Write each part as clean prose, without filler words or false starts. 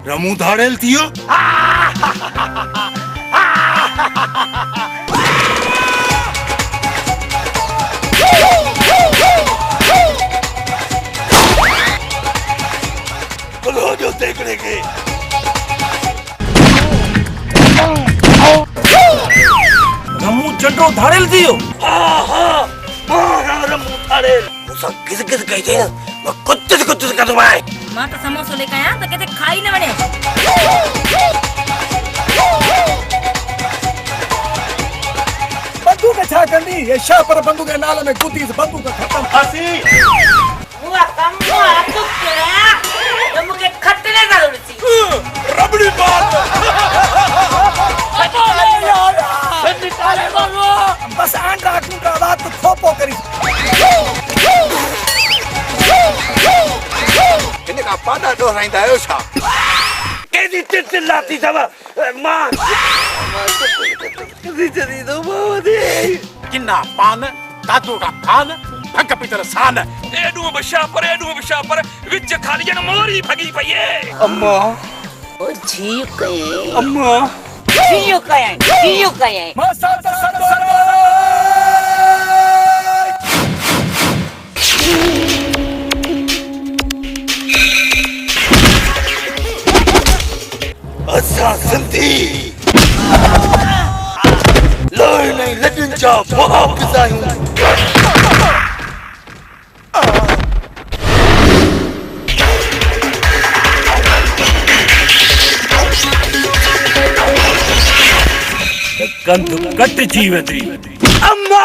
रमू धाड़ेल थियो। बोलो जो देखने के रमू चंडो धाड़ेल थियो। रमू धाड़ेल मुसा किस कही थे मैं कुत्ते से कर दूंगा। मां तो समोसा लेके आया तो कहते खाई न बने। बंदूक छा कंदी ये शाह पर बंदूक के नाल में कूदी बंदूक खत्म फासी। हुआ कम्मो तू क्या तो मुझे खतरे का उड़ती रबड़ी बात बस आंड्रा कुंड्रा बात तो थोपो करी। इन्हें का पाना डोराइंदा है छा केदी चिल्लाती सब मां कदी जदी दो मावदी किन्ना पान दादू का खान भग पितर सान एडू बशा पर विच खाली जन मोरी भगी पई अम्मा ओ जी कहे अम्मा जियो कहे मां साथ असा सिंधी लोई नहीं लडन जा मुहाफ़िज़ आहियूं। कंध कटजी वेंदी। अम्मा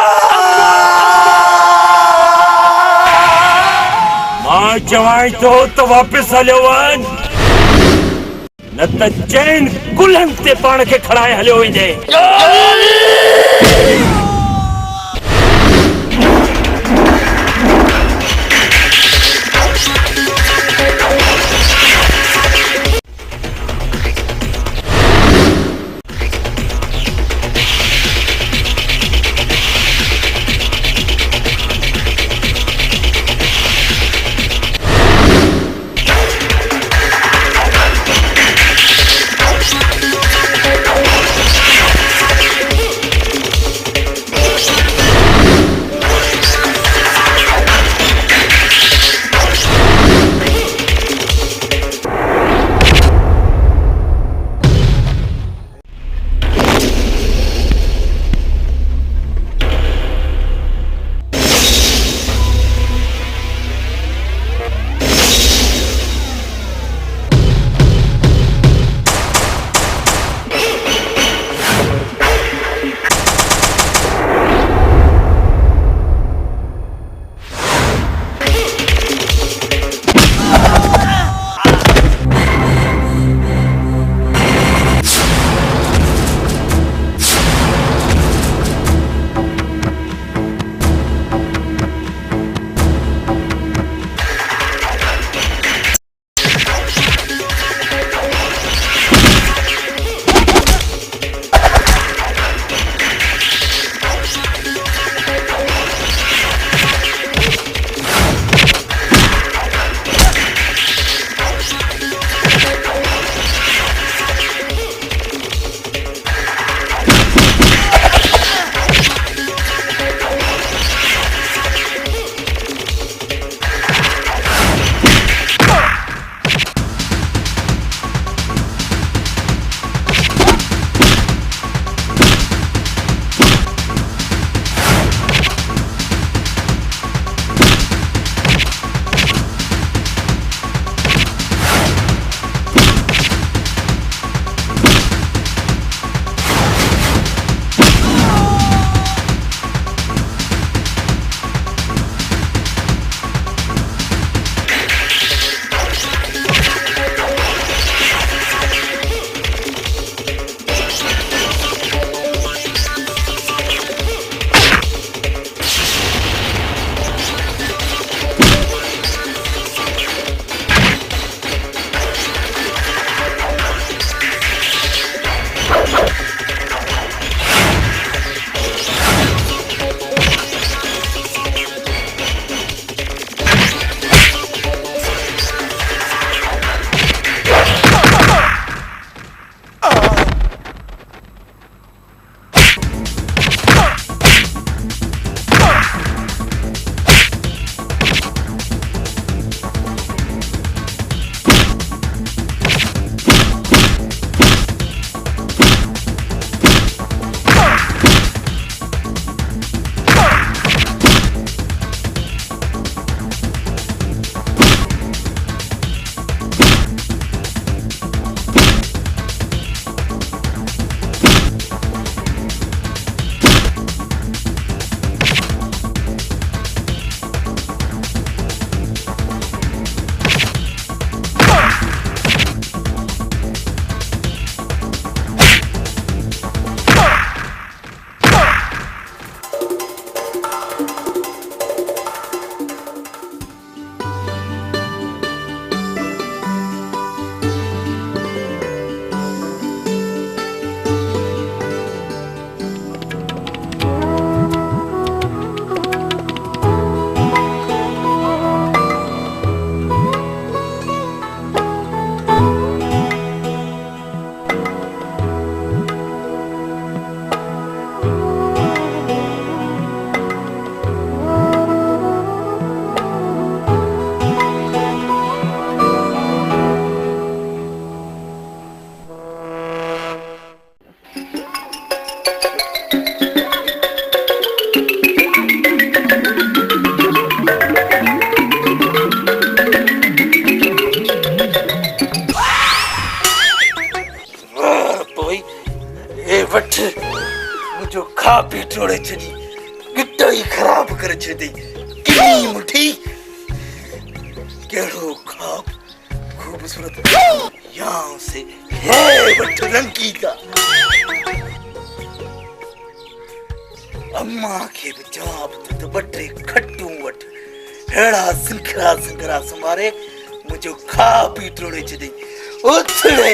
मां चवाई तो वापस हलियो वञ न त चैन गुलनि ते पाण खे खणाए हलियो वञे। पी टोड़े छॾी गिट ई ख़राब करे छॾी किनी मुठी कहिड़ो ख़्वाब खूबसूरत यहाँ से है वठ रंगीला अम्मा खे बि चवां त ॿ टे खटूं वठ अहिड़ा सिंखरा संभारे मुंहिंजो खा पी टोड़े छॾई उथड़े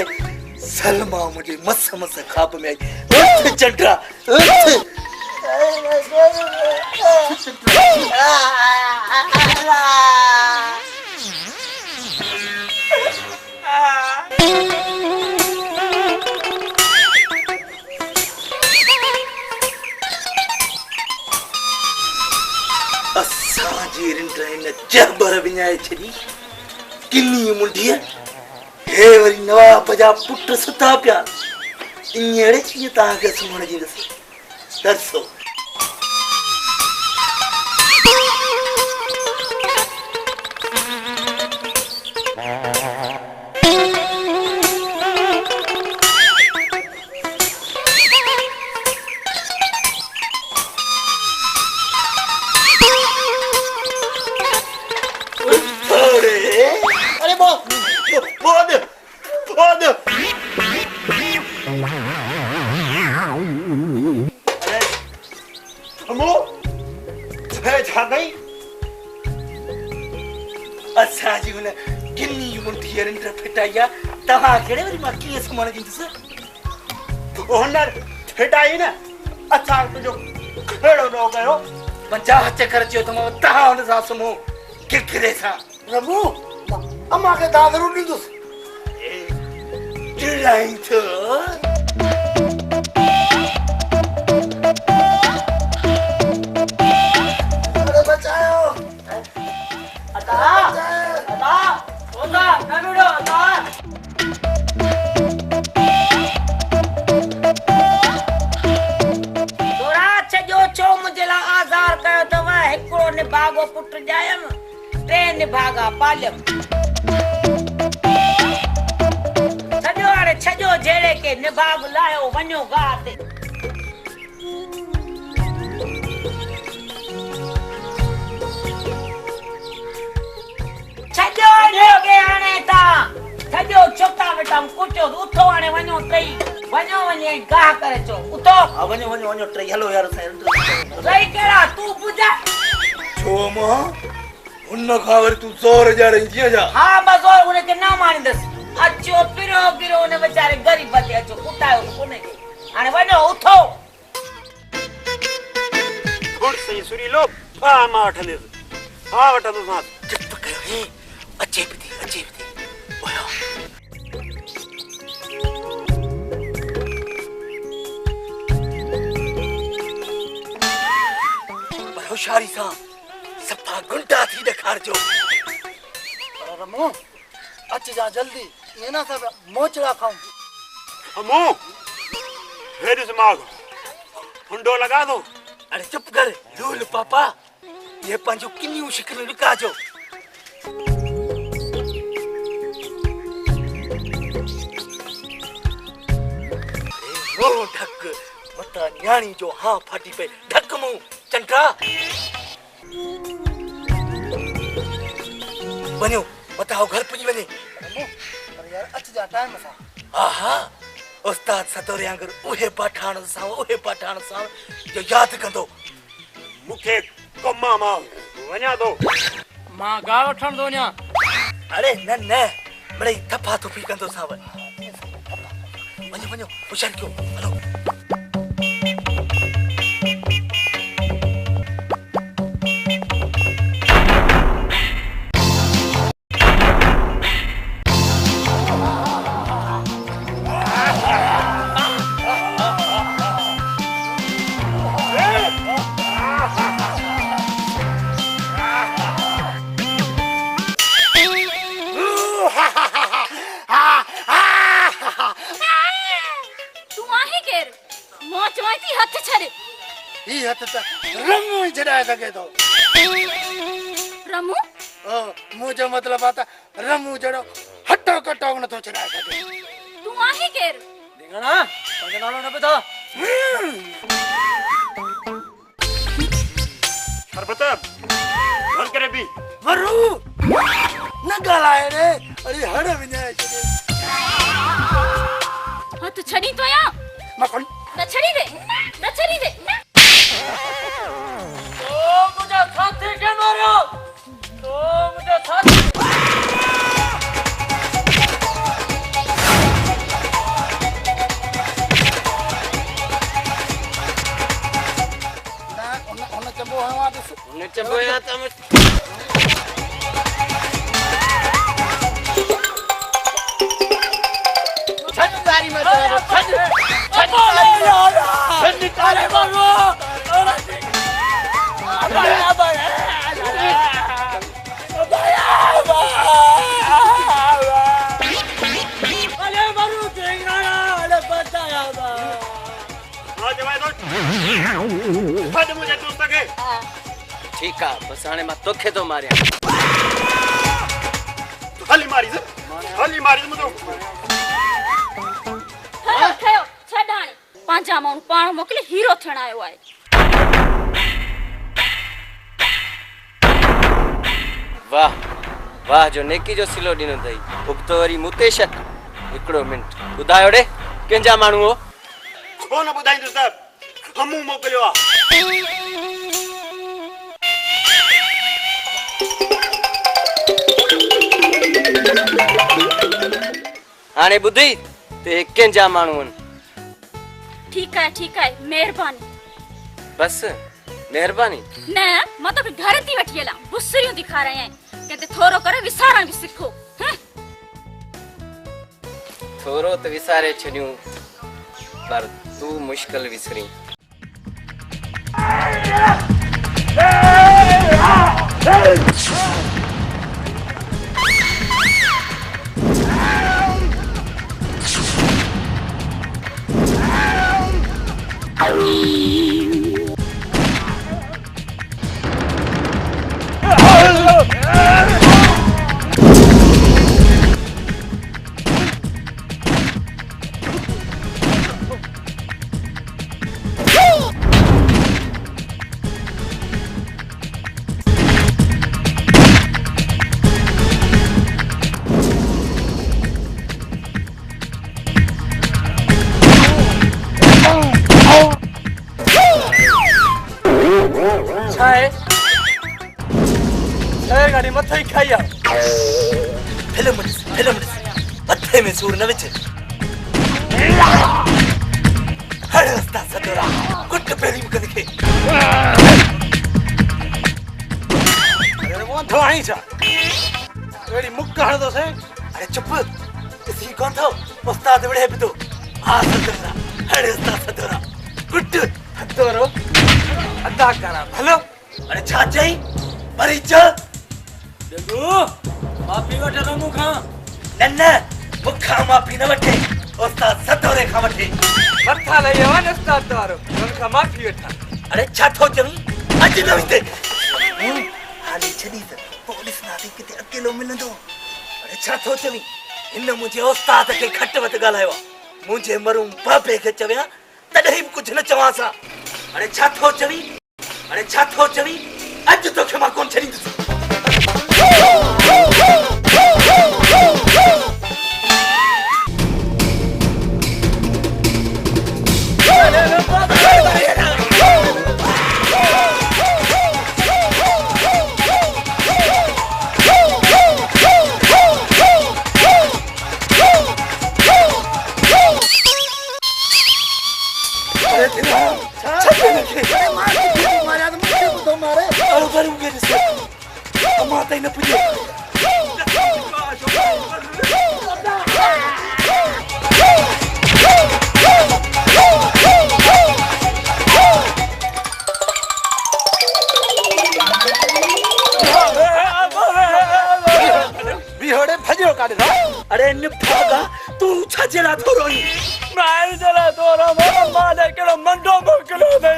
सलमा मुझे मस खाप में आई उठ चंड्रा उठ असांजी रिंड जबर विञाए छॾी किनी मुंडी हे वरी नवाब जा पुट सुता पिया ईअं कीअं तव्हांखे सुम्हण जी दसो असांजी हुन किनी मुंडी रिंड फिटाई आहे तव्हांखे वरी मां कीअं सुम्हण ॾींदुसि हुनर फिटाई न असां तुंहिंजो कहिड़ो ॾोह कयो 50 चकर चयो त मां तव्हां हुन सां सुम्हो किकिरे सां रमू अम्मा खे तव्हां ज़रूरु ॾींदुसि चिड़ाई थो निभागो पुट जायम टे निभागा पालम छजो हाणे छजो जेड़े के निभाग लायो वञो गाह ते छजो के हाणे ता छजो चोता बेटम कुचो उथो हाणे वञो टई वञो वञे गाह करे चो उथो वञो टई हलो यार टई केड़ा तू पूजा छो मां हुन खां वरी तूं ज़ोर जा रही जीअं जा हा बस और उन के ना मानींदसि अचो पिरो पिरो उन बेचारे गरीब ते अचो कुटायो कोने के हाणे वञो उथो थोड़ी सही सुरी लो आ मां वठंदसि हा वठंदो सां चुप कयो हे अचे भी थी ओयो होशियारी सां सफ़ा गुंडा थी ॾेखारजो रमू अच जा जल्दी ये ना सब मोचड़ा खाऊं अमो हे ॾिस माग हुंडो लगा दो अरे चुप कर झूल पापा ये पंहिंजो किनियूं शिकरियूं लिकाजो अरे ढक मता न्याणी जो हाँ फाटी पे ढक मुंह चंट्रा वञो बताओ घर पुॼी वञे अरे यार अच जा टाइम सा आहा उस्ताद सतोरे आंगर उहे पठाण सां जो याद कंदो मुखे कम्मा मां वञा दो मां गा वठण दो न्या अरे न बड़े थपा थुपी कंदो सां वञो होशियार कयो हलो हथ त रमू ही छड़ाए सके तो रमू मुझे मतलब आता रमू जड़ो हटो कटो न तो छड़ाए सके तू आहे केर दिंगना पंहिंजो नालो न पता पर बता बोल करे भी वरू न ॻाल्हाए रे अरे हड़ विञाए छॾे हथ छड़ी तो या मां कोन न छड़ी दे ओ मुझे साथी के मारो ओ मुझे साथी ना उन चंबो हवा ॾिस उन चबो या तम छड़ी मत छड़ी काले मारो ठीक है बस हाणे मां तोखे तो मारिया खाली मारी मुझे खयो छड़ हाणे पांजा माण्हू पाण मोकिले हीरो थियण आयो आहे वाह वाह जो नेकी जो सिलो ॾिनो अथई उगतो वरी मुतेश हिकिड़ो मिंट ॿुधायो ॾे कंहिंजा माण्हू हो छो न ॿुधाईंदुसि त हमू मोकिलियो आहे हाणे ॿुधी ते कंहिंजा माण्हू आहिनि ठीक है मेहरबानी बस मेहरबानी न मां तो घर थी वठी हला बुसरियूं दिखा रहे हैं कहते थोरो करे विसारण भी सिखो थोरो त विसारे छॾियूं पर तूं मुश्किल विसरी गाड़ी मथे ही खाई आ फिल्म मथे में सूर न विच हर रास्ता सदरा कुट पेरी मुख दिखे अरे वो धवाई छा एड़ी मुक्क हण दो से अरे चुप इसी कौन था उस्ताद बड़े भी तो आ सदरा हर रास्ता सदरा कुट हतोरो अदा करा भलो अरे छा चई मरी च देखो माफी वठे न मुखा न मुखा माफी न वठे उस्ताद सदरे खा वठे मथा लई वन उस्ताद तारो उनका माफी वठा अरे छा थो चवी अज न विते हाली छदी त पुलिस नादी किते अकेलो मिलंदो अरे छा थो चवी इन मुझे उस्ताद के खट वत गालायो मुझे मरूम बापे के चवया तडही कुछ न चवासा अरे छा थो चवी अज तो के मा कोन छदी अरे निभागा तू छजला थोरोई मार जला तोरा मोरा माले केड़ो मंडो मोकलो दे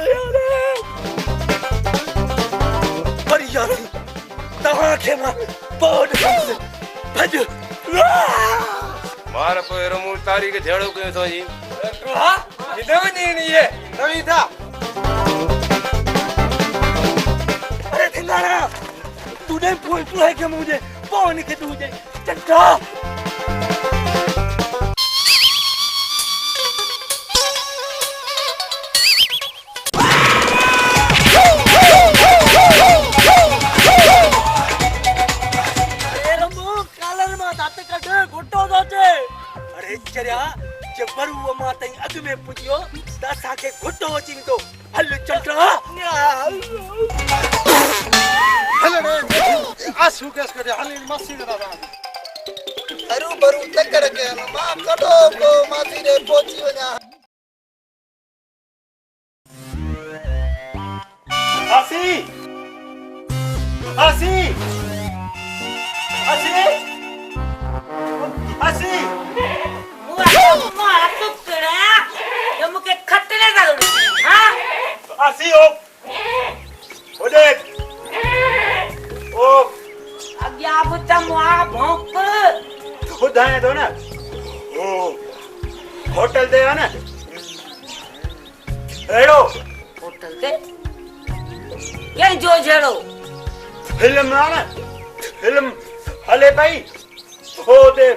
पर यार तवा के मा बोड से भज मार पोरो मु तारीख झेड़ो कयो तो जी हां इदो नी ये नवी था अंगारा तूने पोइ पोइ के मुझे पौन के तुझे चंटा अरे चरिया जबरू मां तई अग में पुजियो त असांखे घुटो अची वेंदो हल चंटा हल रे आसू केस करे हल मस्ती दा हरू भरू टक्कर के मां कढो को मासी रे पहुंची वना आसी आसी आसी आसी मां टुकड़ा ये मुके खटने करो हां आसी ओ देख ओ अग्या बुता मुआ भौंक ॿुधाए थो न ओ होटल ते आहे न अहिड़ो होटल ते कहीं जो जड़ो फिल्म आहे न फिल्म हले पई हो ते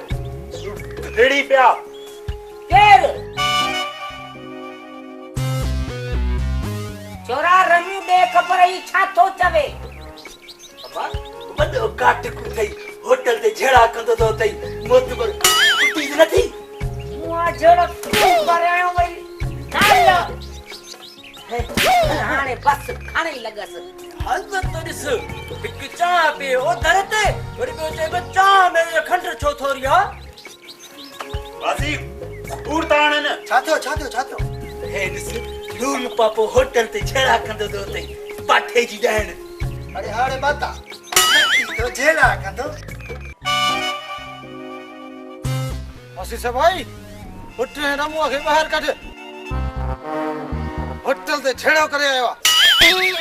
भिड़ी पिया केर छोरा रमी दे खबर ही छा थो चवे अम्मा बंदो काट कु थई होटल ते झेड़ा कंदो तो तई मोतबर कुटी न थी मुआ जड़ो तू करायो वई नालो हाने बस खाने ही लगस हज़रत तो ॾिस हिकु चाह पे ओ दर ते वरी ॿियो चइबो चाह में खंड छो थोरी आहे आसी पूर ताण न छा थियो हे दिस नूर पापो होटल ते झेड़ा कंदो तो तई पाठे जी ॾहन अरे हाणे माता तो जेला कंदो असी से भाई पुट रमू के बाहर कढ होटल ते छेड़ो करे आयो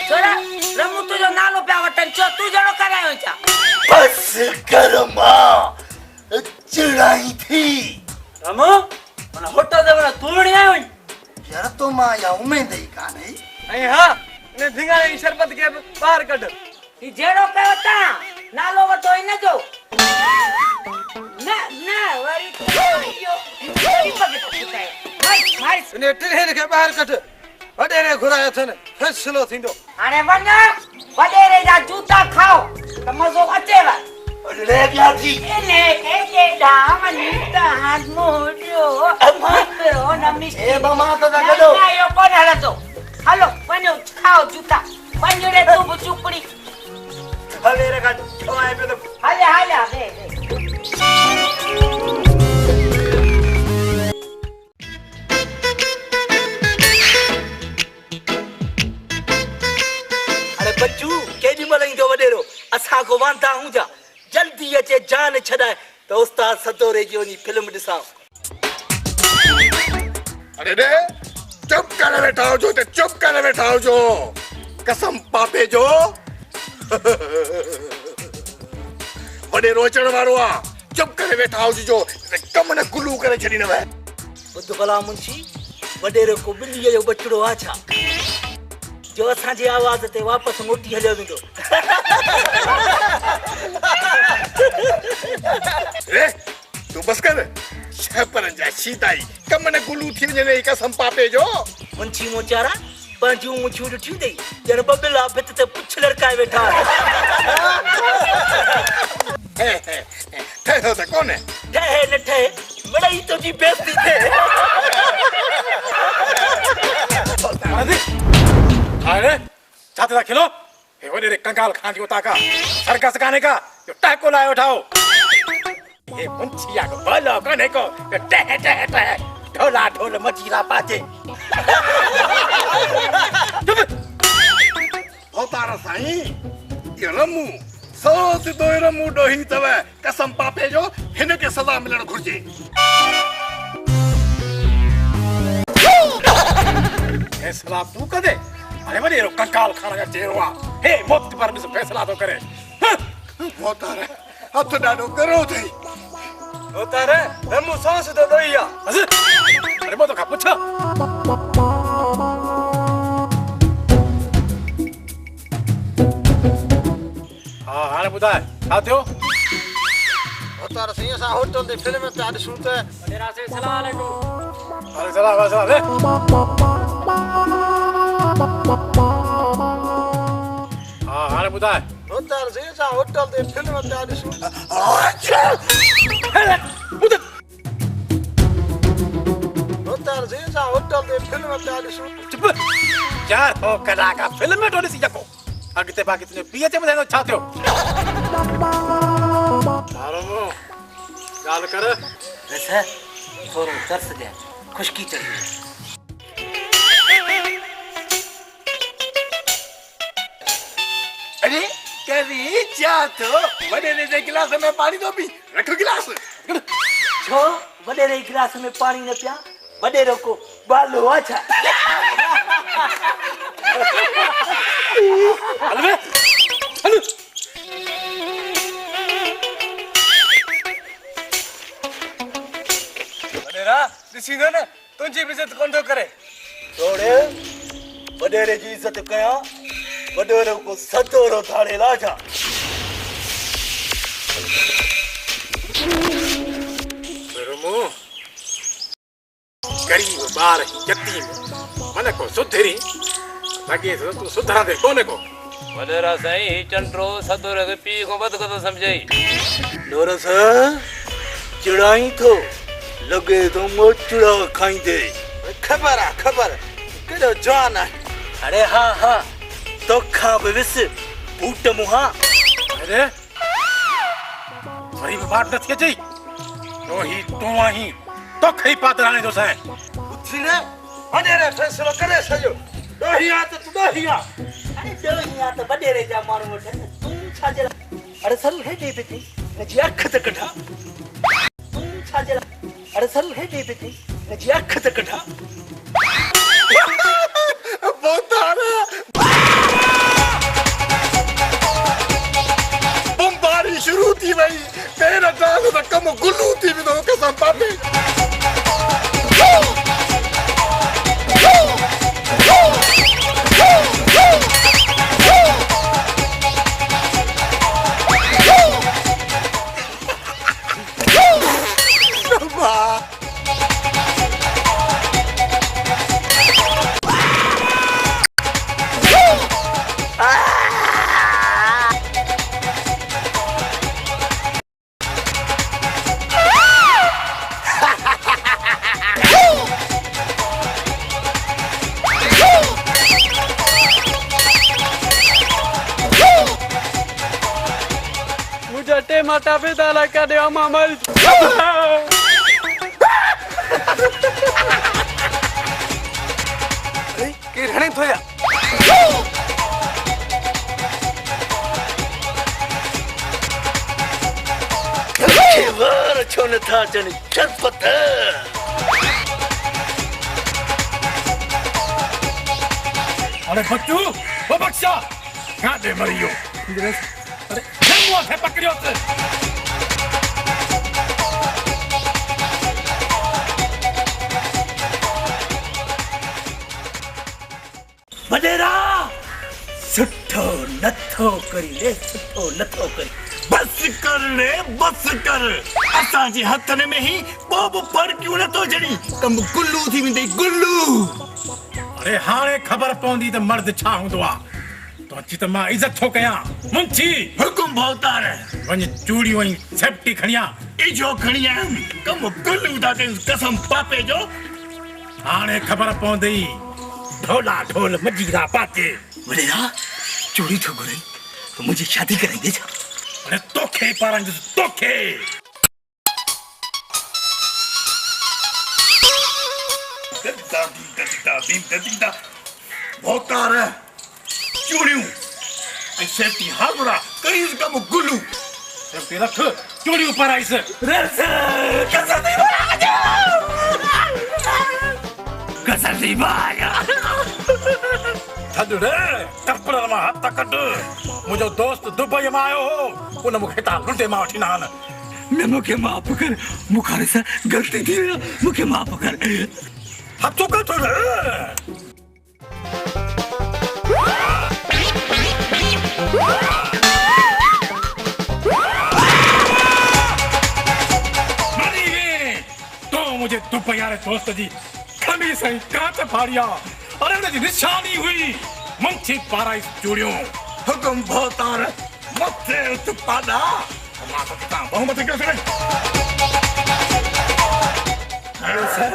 छोरा रमू तुझो नालो पिया वटन चो तू जड़ो करायो छा बस कर मां चिड़ाई थी रमो मन होटल ते वण तूड़ी आयो यार तो मां या उम्मीद ही काने ऐं हां ने धिंगाणे जी शरबत के बाहर कढ ही जेड़ो कयो ता नालो वठो इन जो न वरी यो वरी पगे पुछाए मार ने टिहन के बाहर कढ वडेरे घुरायो थन फैसलो थींदो हाणे वण वडेरे जा जूता खाओ त मजो अचेव ले गया थी इने के जेड़ा वनीता हाथ मोड़ो करो न मिस्टी ए मामा तो गडो ना यो कोन हलतो हलो वणो खाओ जूता वणरे तू बुचुपड़ी हले रे का छोए पे तो हले दे अरे बच्चू केडी मलई तो वडेरो असा को वांता हूं जा जल्दी अचे जान छडाए तो उस्ताद सतोरे जी वनी फिल्म दिसा अरे रे चुप करे बैठा हो जो ते चुप करे बैठा हो जो कसम पापे जो बड़े रोचण वारो आ चुप करे बैठा हो जो कम न गुलू करे छडी न वे बुध भला मुंशी वडेरो को बिल्ली जो बचड़ो आ छा जो असा जी आवाज ते वापस मोटी हलियो विंदो रे तू बस कर छपर जा सीताई कम न गुलू थी ने कसम पापे जो मुंशी मोचारा पंजू मुछू उठी दई जन बबला भित ते पुछ लड़काए बैठा ठहरो त कौन है ठहे न ठहे बड़ाई तो जी बेइज्जती थे अरे छात्र खिलो हे वडे रे कंगाल खान जो ताका सर्कस गाने का जो टाको लाए उठाओ ये मुंशिया को बोलो कने को टह टह टह ढोला ढोल मजीरा बाजे होतारा साईं ये रमू सोच दो रमू डोही तवे कसम पापे जो हिन के सजा मिलण घुर्जे फैसला तू कदे अरे वडे रो कंकाल खाना जा चेरवा हे मोत पर भी फैसला तो करे होतारा अब तो डाडो करो थई होतारा रमू सोच दो दोइया अरे मो तो का पूछो हाँ हाणे ॿुधाए छा थियो? उतार सिंह सा होटल दे फिल्म ते आज शूट है। अरे सलाह वसलाह ले। हाँ हाणे ॿुधाए। उतार सिंह सा होटल दे फिल्म ते आज शूट। उतार सिंह सा होटल दे फिल्म ते आज शूट। चुप यार हो कला का फिल्म में ढोली सी जको अगते बाकी तुने पीए चे ॿुधाईंदो छा थियो? मारो गाल कर। वैसे थोरो तरस दे खुशकी चढ़ी अरे करी क्या तो बड़े ने गिलास में पानी दो पी रखो गिलास छो वडेरे गिलास में पानी न पिया वडेरो को बालो अच्छा अलवे हल बड़ेरा दिसीनो ने तुझी इज्जत कौन तो करे छोड़े वडेरे जी इज्जत कया वडेरो को सतोरो थाड़े लाजा रमो गरीब बार यतीम मन को सुधरी लगे तो तू सुधरा दे कोने को वडेरा साईं ही चंट्रो सदोरे के पी को बद को समझाई नोरस चिड़ाई तो लगे तो मोचड़ा खाई दे खबर केड़ो जान है अरे हाँ हाँ तो खा बेविस बूट मुहा अरे सही बात न थी चई तो ही तो खई पातराने जो साईं उठने वडेरे फैसलो करे सजो दोहिया तो दोहिया अरे दोहिया तो वडेरे जा मारू वठे तू छा जरा अरे सर है दे पे नजी अख त कढा तू छा जरा अरे सर है दे पे नजी अख त कढा बमबारी शुरू थी वई तेरा डाल द कम गुल्लू थी विदो कसम पापे मुझे माता पिता लगा दे मामल अरे के रहने थोया के वार छोन था जन चरपत अरे बच्चू वो बच्चा कहां दे मरियो अरे मुंह से पकड़ियो से वडेरा सुठो नथो करी रे सुठो नथो करी बस कर रे बस कर असां जे हथन में ही बोब पर क्यों न तो जड़ी कम गुल्लू थी वेंदे गुल्लू अरे हाणे खबर पवंदी त मर्द छा हूंदो आ तो अची त मां इज्जत छो कयां मुंची हुकुम भौतार वञ चूड़ियूं ऐं सेफ्टी खणिया इजो खणिया कम गुल्लू दा ते कसम पापे जो हाणे खबर पवंदी ढोला ढोल मजीरा पाते वडेरा चोरी थो करे तो मुझे शादी कराएंगे छा अरे तोखे पारंग तोखे गद्दा भौतार चूड़ियूं ऐं सेफ्टी हारबरा कईस कम गुल्लू सेफ्टी रख चूड़ियूं पाराइस रस कसर दी बाया छॾ रे कपड़ मां हथ कढ मुंहिंजो दोस्त दुबई मां आयो हो उन मूंखे हितां लुटे मां वठी न आन न मूंखे माफ़ कर मूंखां सां ग़लती थी वई मूंखे माफ़ कर हथो कर थो रे प्यारे दोस्त जी खमी सही कांच फाड़िया अरे उनकी निशानी हुई मंची पाराई चूड़ियों हुकुम भोतार मथे उत्पादा मां तो किता बहुमत के सुने अरे सर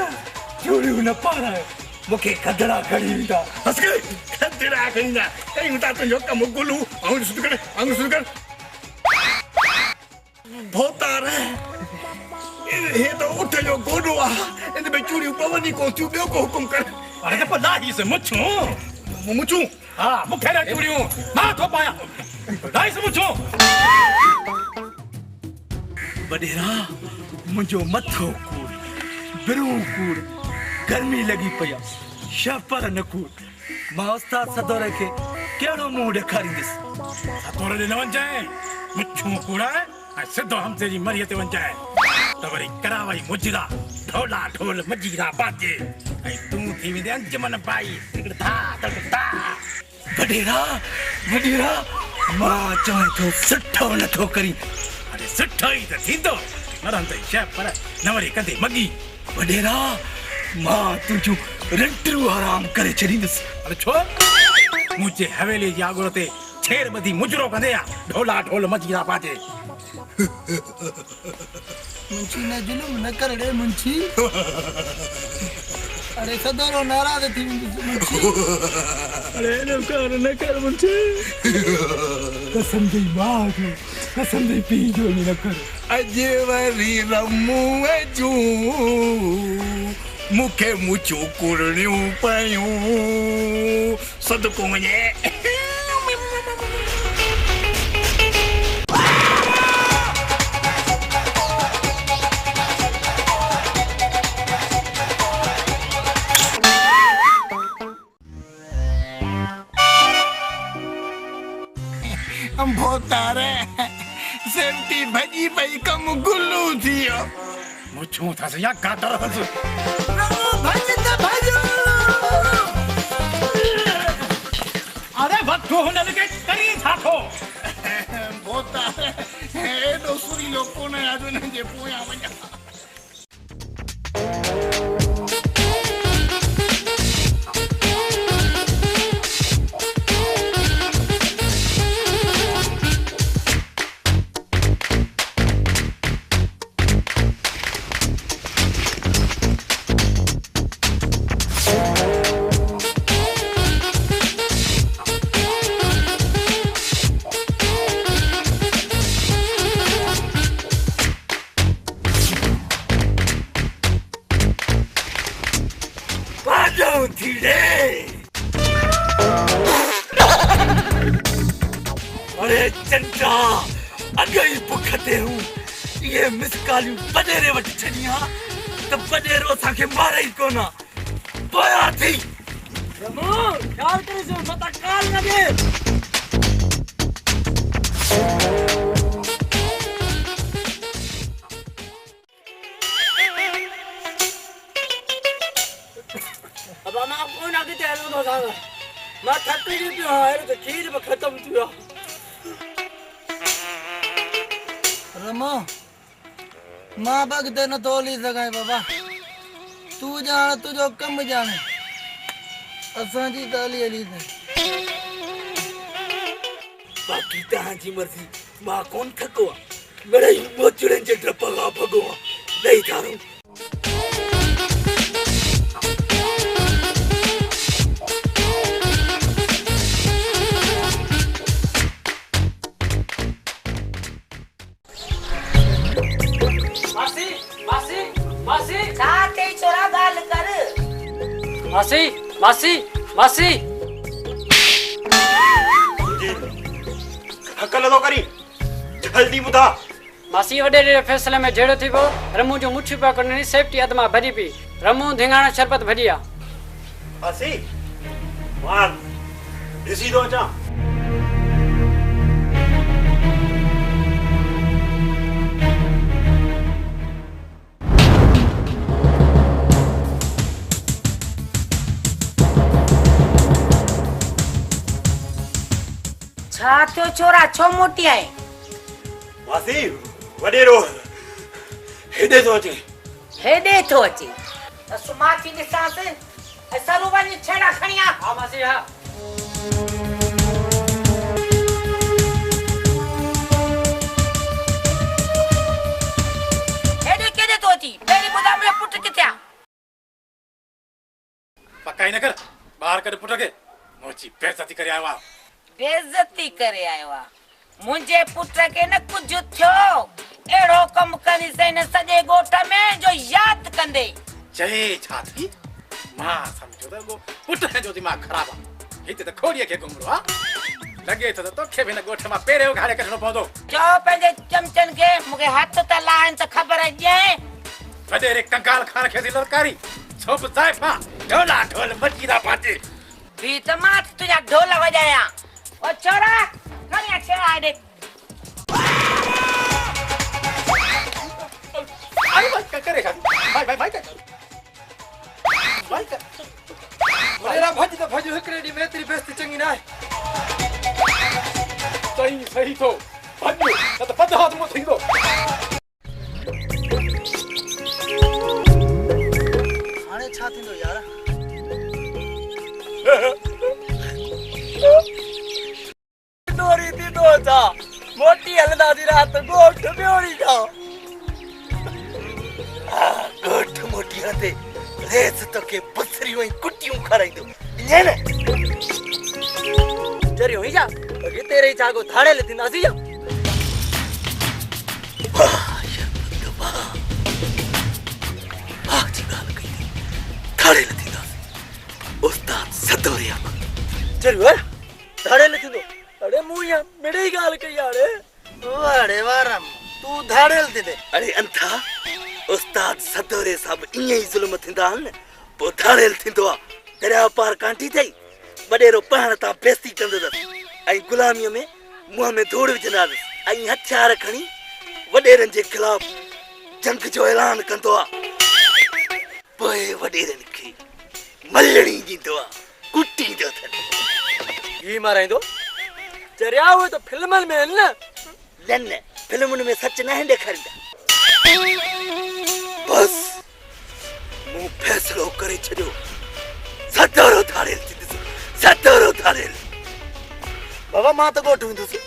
चूड़ी न पारा मुखे खदड़ा खड़ी था हंस गई खदड़ा खड़ा कहीं उठा तो जो कम गुलू आउं सुन कर भोतार ये तो उठ जो गोडो आ इन में चूड़ी पवनी को तू बियो को हुकुम कर अरे तो पता ही से मुछू हाँ मुखे ना चूड़ियों मां तो पाया दाई से मुछू बडेरा मुझो मथो कूड़ बिरू कूड़ गर्मी लगी पया शपर न कूड़ मां उस्ताद सदोरे के केड़ो मुंह ॾेखारींदुसि सतोरे न वन जाए मुछू कूड़ा सिद्धो हमसे जी मरियते वन जाए तो वरी करावई मुजरा ढोला ढोल मजीरा बाजे ऐ तू थी विदे अंजमन बाई ता ता बडेरा मां चवे तो सुठो नथो करी अरे सुठो ही त थींदो नरंदई शेफ पर न वरी कंदे मगी बडेरा मां तुझो रंटरू आराम करे छॾींदुसि अरे छो मुझे हवेली जी आगुर ते छेर बधी मुजरो कंदे आ ढोला ढोल मजीरा बाजे मुंशी ने जुलूम न कर रे मुंशी अरे सदरो नाराज थी मुंशी अरे न कर मुंशी कसम दी मां जो कसम दी पी जो न कर अजे वरी रमू जू मुखे मुचो कुरनियूं पयूं सदको वञे भोतारे सेमती भजी पई कम गुल्लू थियो मुछू था से या काटर हंस भज त भजो अरे वक्तो हुन लगे करी छाठो भोतारे एडो सुरी लोको ने आज ने जे पोया वञा अरे चंटा अगई पुखते हूं ये मिसकालियूं बडेरे वटि छॾियां त बडेरो असांखे मारे ई कोन पया थी रमो ख्याल करिजो मता काल न दे अब मां कोन आगे ते हलो न सागा मां थकी पियो हारे त खीर भी खत्म थियो रमो मां बगदे न तोली सगाए बाबा तू जान तुझो कम जाने असां जी ताली हली बाकी तव्हांजी मर्ज़ी मां कोन थको मिड़ई मोचड़े जे डप खां भॻो नहीं थारो मासी साथे छोरा गाल कर मासी हकल तो करी जल्दी बुधा मासी वडे रे फैसले में जेड़ो थी वो रमू जो मुठी पा करनी सेफ्टी अदमा भरी पी रमू धिंगाणा शरबत भरिया मासी मान ॾिसी थो अचां छा थियो छोरा छो मोटी आए मासी वडेरो हेॾे थो अचे हेॾे थो अचे त सुमा थी ॾिसांसि ऐं सरू वञी छेड़ा खणी आ हा मासी हा हेॾे केॾे थो अची पहिरीं ॿुधाए मुंहिंजो पुटु किथे आहे पकाई न कर ॿाहिरि करे पुट खे मोची बेइज्जती करे आयो आहे बेइज्जती करे आयो आहे मुंहिंजे पुट खे न कुझु थियो अहिड़ो कमु कंदीसीं हिन सॼे ॻोठ में जो यादि कंदे चई छा थी मां सम्झो त पुट जो दिमाग़ ख़राबु आहे हिते त खोड़ीअ खे घुमरो आहे लॻे थो त तोखे बि हिन ॻोठ मां पहिरियों घाड़े कढणो पवंदो चओ पंहिंजे चमचनि खे मूंखे हथ त लाहिनि त ख़बर ॾिए वॾेरे कंकाल खान खे थी ललकारी छो बि ज़ाइफ़ा ढोला ढोल मची था पाचे बी त मां तुंहिंजा ढोल वॼायां ओ छोरा खणी अच हेॾे अरे भाई करे छा भाई कर भाई कर मेरा भज त भज हिकड़े ॾींहुं में एतिरी बेइज्जती चङी न आहे सही थो भॼ न त पद हाथ मूं थींदो हाणे छा थींदो यार डोरी थी दो था मोटी हलंदासीं राति ॻोठ ॿियोड़ी जाओ ॻोठ मोटी हंधे रेस तोखे बसरियूं ऐं कुटियूं खाराईंदो ईअं न चरियो ही जा अगे तेरे जागो थाड़े ले थींदासीं या वाह यार बंदा वाह वाह जी ॻाल्हि कई थाड़े ल थींदासीं उस्ताद सदोरिया चरियो थाड़े ले थींदो अरे मूं या मेरे ही गाल कई यार वाड़े वारम तू धाड़ेल थी दे अरे अंथा उस्ताद सदोरे साहब ईअं ई ज़ुल्म थींदा आहिनि पोइ थाड़ेल थींदो आहे दरिया पार कांठी अथई वॾेरो पाण तां बेइज्जती कंदुसि ऐं ग़ुलामीअ में मुंहं में धूड़ विझंदासीं ऐं हथियार खणी वॾेरनि जे ख़िलाफ़ जंग जो ऐलान कंदो आहे पोइ वॾेरनि खे मलणी ॾींदो आहे कुटींदो अथनि ही माराइंदो चरिया हुए तो फिल्मन में न न फिल्मुनि में सच न ॾेखारींदा बस मूं फ़ैसिलो करे छॾियो सदोरो थाड़ेल थींदुसि सदोरो थाड़ेल बाबा मां त ॻोठ वेंदुसि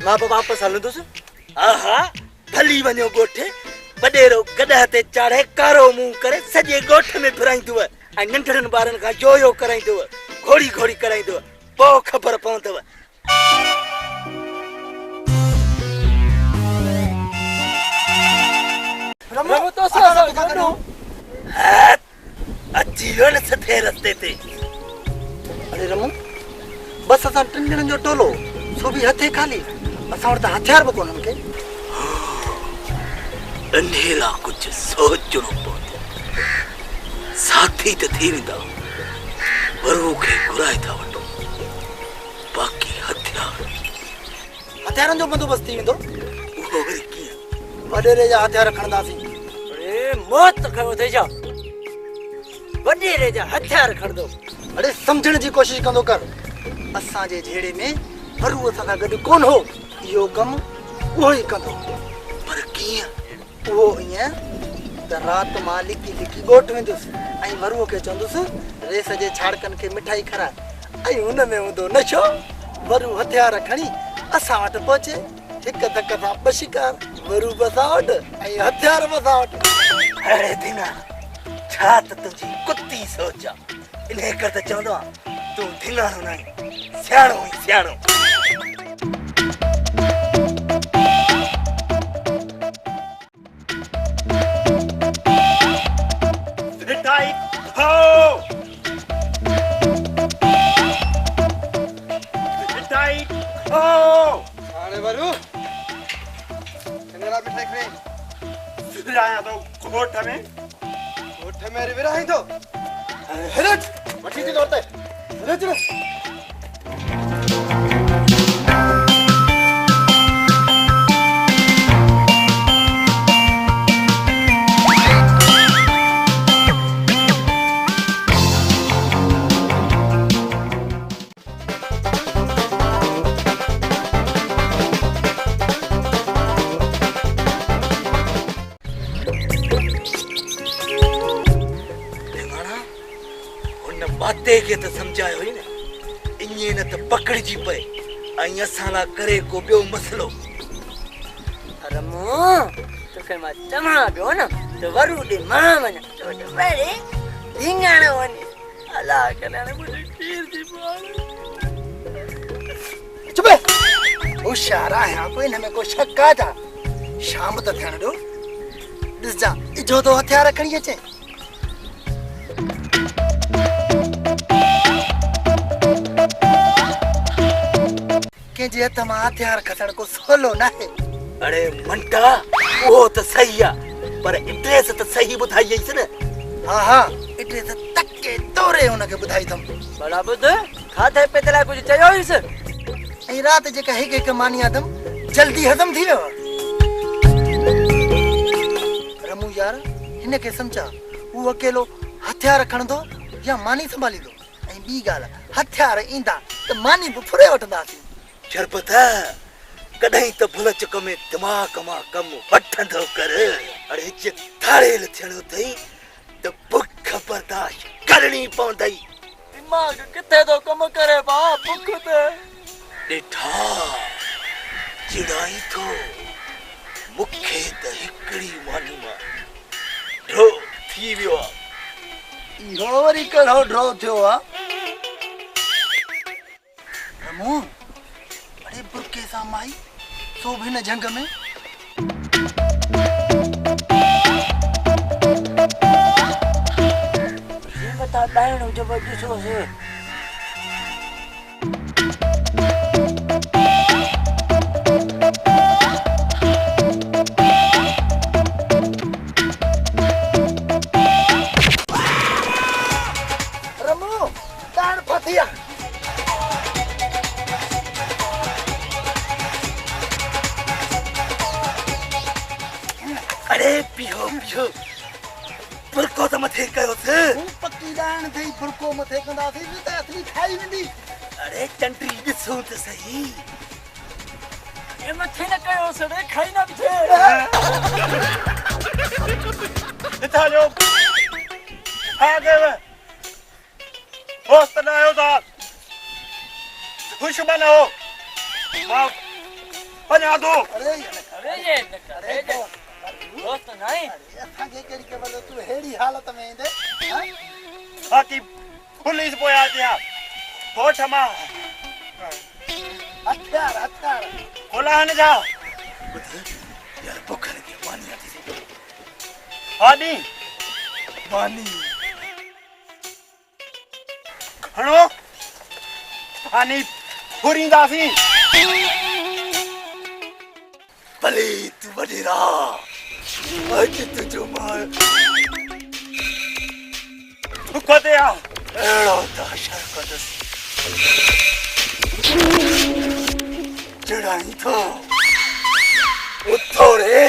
मां पे वापस हलंदुसि आहा भली वञो ॻोठे वॾेरो गॾह ते चाढ़े कारो मुंहुं करे सॼे ॻोठ में फिराईंदव ऐं नंढड़नि ॿारनि खां जो कराईंदव घोड़ी घोड़ी कराईंदव पोइ ख़बर पवंदव रमो तो सा करो अची वियो न सथे रस्ते ते अरे रमू बस असां टिनि ॼणनि जो टोलो सो बि हथे खाली असां वटि त हथियार बि कोन हुननि खे अनेरा कुझु सोचणो पवंदो साथी त थी वेंदा वरू खे घुराए था वठो बाक़ी हथियारनि जो बंदोबस्तु थी वेंदो उहो वरी कीअं वॾेरे जा हथियार खणंदासीं अरे मौत खयो थे जा वॾेरे जा हथियार खणदो अरे सम्झण जी कोशिश कंदो कर असांजे झेड़े में वरू असां सां गॾु कोन हो इहो कमु उहो ई कंदो पर कीअं उहो ईअं त राति मां लिकी लिकी ॻोठ वेंदुसि ऐं वरूअ खे चवंदुसि रेस जे छाड़कनि खे मिठाई खाराए ऐं हुन में हूंदो नशो वरू हथियार खणी असां वटि पहुचे हिक धक सां ॿ शिकार वरू बि असां वटि ऐं हथियार बि असां वटि अरे दीना छा त तुंहिंजी कुती सोच आहे इन करे त चवंदो आहे तूं ढिंगाणो न आहीं सियाणो ई सियाणो मिठाई खाओ मिठाई खाओ अरे वरू हिनरा मिठाई खणे फिराया तो कोठ में ॻोठ में अरे विरहाई थो हिरज वठी थी दौड़ते हिरज अते खे त सम्झायो हुई न ईअं न त पकड़िजी पए ऐं असां लाइ करे को ॿियो मसइलो। रमू तोखे मां चवां पियो न त वरू ॾे मां वञा तो पहिरीं ढींगाण वञे अलाह कल्याण मुंहिंजे पीर जी पाण। चुप होशियार आहियां कोई हिन में को शक आहे छा? शाम त थियण ॾियो ॾिसजां इजो तो हथियार खणी अचे। कंहिंजे हथ मां हथियार खसण को सवलो न आहे। अरे मंटा उहो त सही आहे पर एड्रेस त सही ॿुधाई अईसि न। हा हा एड्रेस तके तोरे हुनखे ॿुधाई अथमि। भला ॿुध खाधे पीते लाइ कुझु चयो हुइसि? ऐं राति जेका हिकु हिकु मानी आदम जल्दी हज़म थी वियो। रमू यार हिनखे सम्झा हू अकेलो हथियार खणंदो या मानी संभालींदो। ऐं ॿी ॻाल्हि हथियार ईंदा त मानी बि फुरे वठंदासीं। शरबत कॾहिं त भुल चुक में दिमाग़ मां कमु वठंदो कर। अड़े जे थाड़ेल थियणो अथई त बुख बर्दाश्त करणी पवंदई। दिमाग़ किथे थो कमु करे भाउ बुख त ॾिठा चिड़ाई थो मूंखे त हिकिड़ी मानी मां ड्रो थी वियो आहे। इहो वरी कहिड़ो ड्रो थियो आहे? रमू अड़े बुरके सां माई सो बि हिन जंग में ये बता ॾाइणो जब ॾिसोसि रमू दान फतिया। अरे पियो पियो बुरको त मथे कयोसि। पक्की दान थई बुरको मथे कंदासीं त असली खाई वेंदी। अरे चंडरी ॾिसूं त सही। ये मथे न कयोसि रे खाई न बिठे किथां जो आ गए होस्त ना हो ता दुश्मन हो मां बना दो। अरे अरे ये न करे दोस्त नहीं असांखे कहिड़ी ख़बर तूं अहिड़ी हालत में ईंदे। बाकी पुलिस पोया दिया होठ मां हथियार हथियार खोला न जा यार बुख लगी मानी आती आनी मानी खणो पानी फुरींदासीं। भले तू वडेरा अज तुझो मां दुखो ते आ अहिड़ो दाशर कंदुसि चिड़ाई थो उथो रे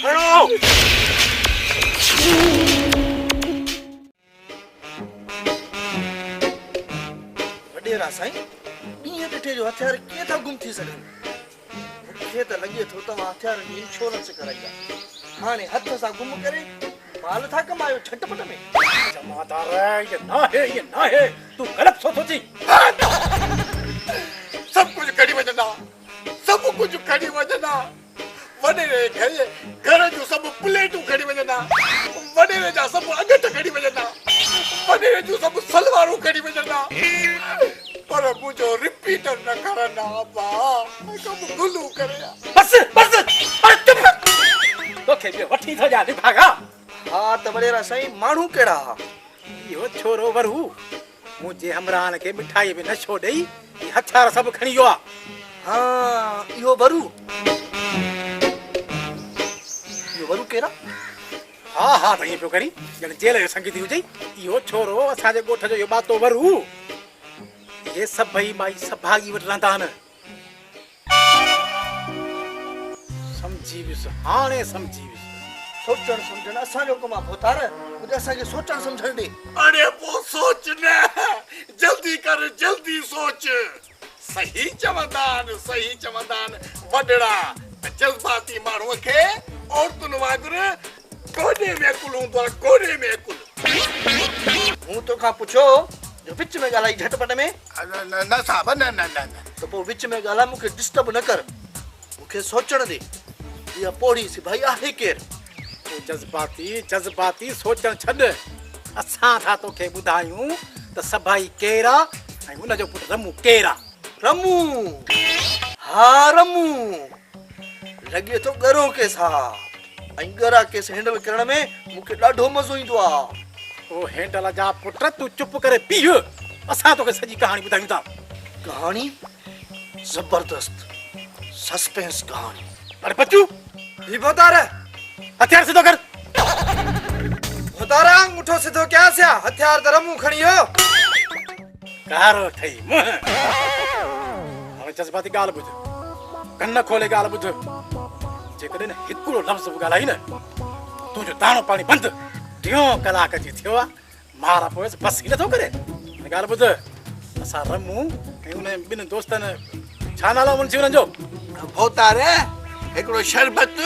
खणो वडेरा साईं ईअं ॾिठे जो हथियार कीअं था गुम थी सघनि? मूंखे त लॻे थो तव्हां हथियार जी इंश्योरेंस कराई आहे। हाणे हथ सां गुम करे माल था कमायो झटपट में। जमादार ये ना है तू गलत सोची। सब कुछ कड़ी वजना सब कुछ कड़ी वजना वडे रे घर जो सब प्लेटू कड़ी वजना वडे रे जा सब अगट कड़ी वजना वडे रे जो सब सलवारू कड़ी वजना पर मुझो रिपीटर न करना बा कब गुलू करे। बस बस पर चुप तो के वठी थो जा भागा। हा त वडेरा साईं माण्हू कहिड़ा हा? इहो छोरो वरू मुंहिंजे हमरान खे मिठाई में नशो ॾेई हथियार सभु खणी वियो आहे। हा इहो वरू कहिड़ा? हा हा त ईअं पियो करी ॼण जेल जो संगीत हुजे। इहो छोरो असांजे ॻोठ जो इहो बातो वरू इहे सभई माई सभागी वटि रहंदा आहिनि। सम्झी वियुसि हाणे सम्झी वियुसि। सोचण सम्झण असांजो कमु आहे भोतार कुझु असांखे सोचण सम्झण ॾे। अरे पोइ सोच न जल्दी कर जल्दी सोच। सही चवंदा आहिनि वॾड़ा जज़्बाती माण्हूअ खे औरतुनि वांगुरु कोॾे में कुल हूंदो आहे कोॾे में कुल। मूं तोखां पुछो जो विच में ॻाल्हाई झटपट में न साहब न न न न त पोइ विच में ॻाल्हाए मूंखे डिस्टर्ब न कर मूंखे सोचण दे इहा पोड़ी सी भाई आहे केरु तूं जज़्बाती सोचण छॾ असां था तोखे ॿुधायूं त सभाई केरु आहे ऐं हुनजो पुटु रमू केरु आहे रमू हा रमू लॻे थो ॻरो केस आहे ऐं ॻरा केस हैंडल करण में मूंखे ॾाढो मज़ो ईंदो आहे ओ हैंडल जा पुट तूं चुप करे बीह असां तोखे सॼी कहाणी ॿुधायूं था कहानी जबरदस्त सस्पेंस कहानी अरे बच्चू ही बोतार हथियार सिधो कर बोतारा मुठो सिधो क्या से हथियार त रमू खणी हो कारो ठही मुंह हाणे जज़्बाती ॻाल्हि ॿुध कन खोले ॻाल्हि ॿुध जेकॾहिं हिकिड़ो लफ़्ज़ बि ॻाल्हाई न तुंहिंजो दाणो पाणी बंदि टियों कलाक जी थियो आहे मारा पोयसि बसि ई नथो करे ॻाल्हि ॿुध असां रमू ऐं उन ॿिनि दोस्तनि छा नालो मुंशी हुननि जो भोतार हिकिड़ो शरबत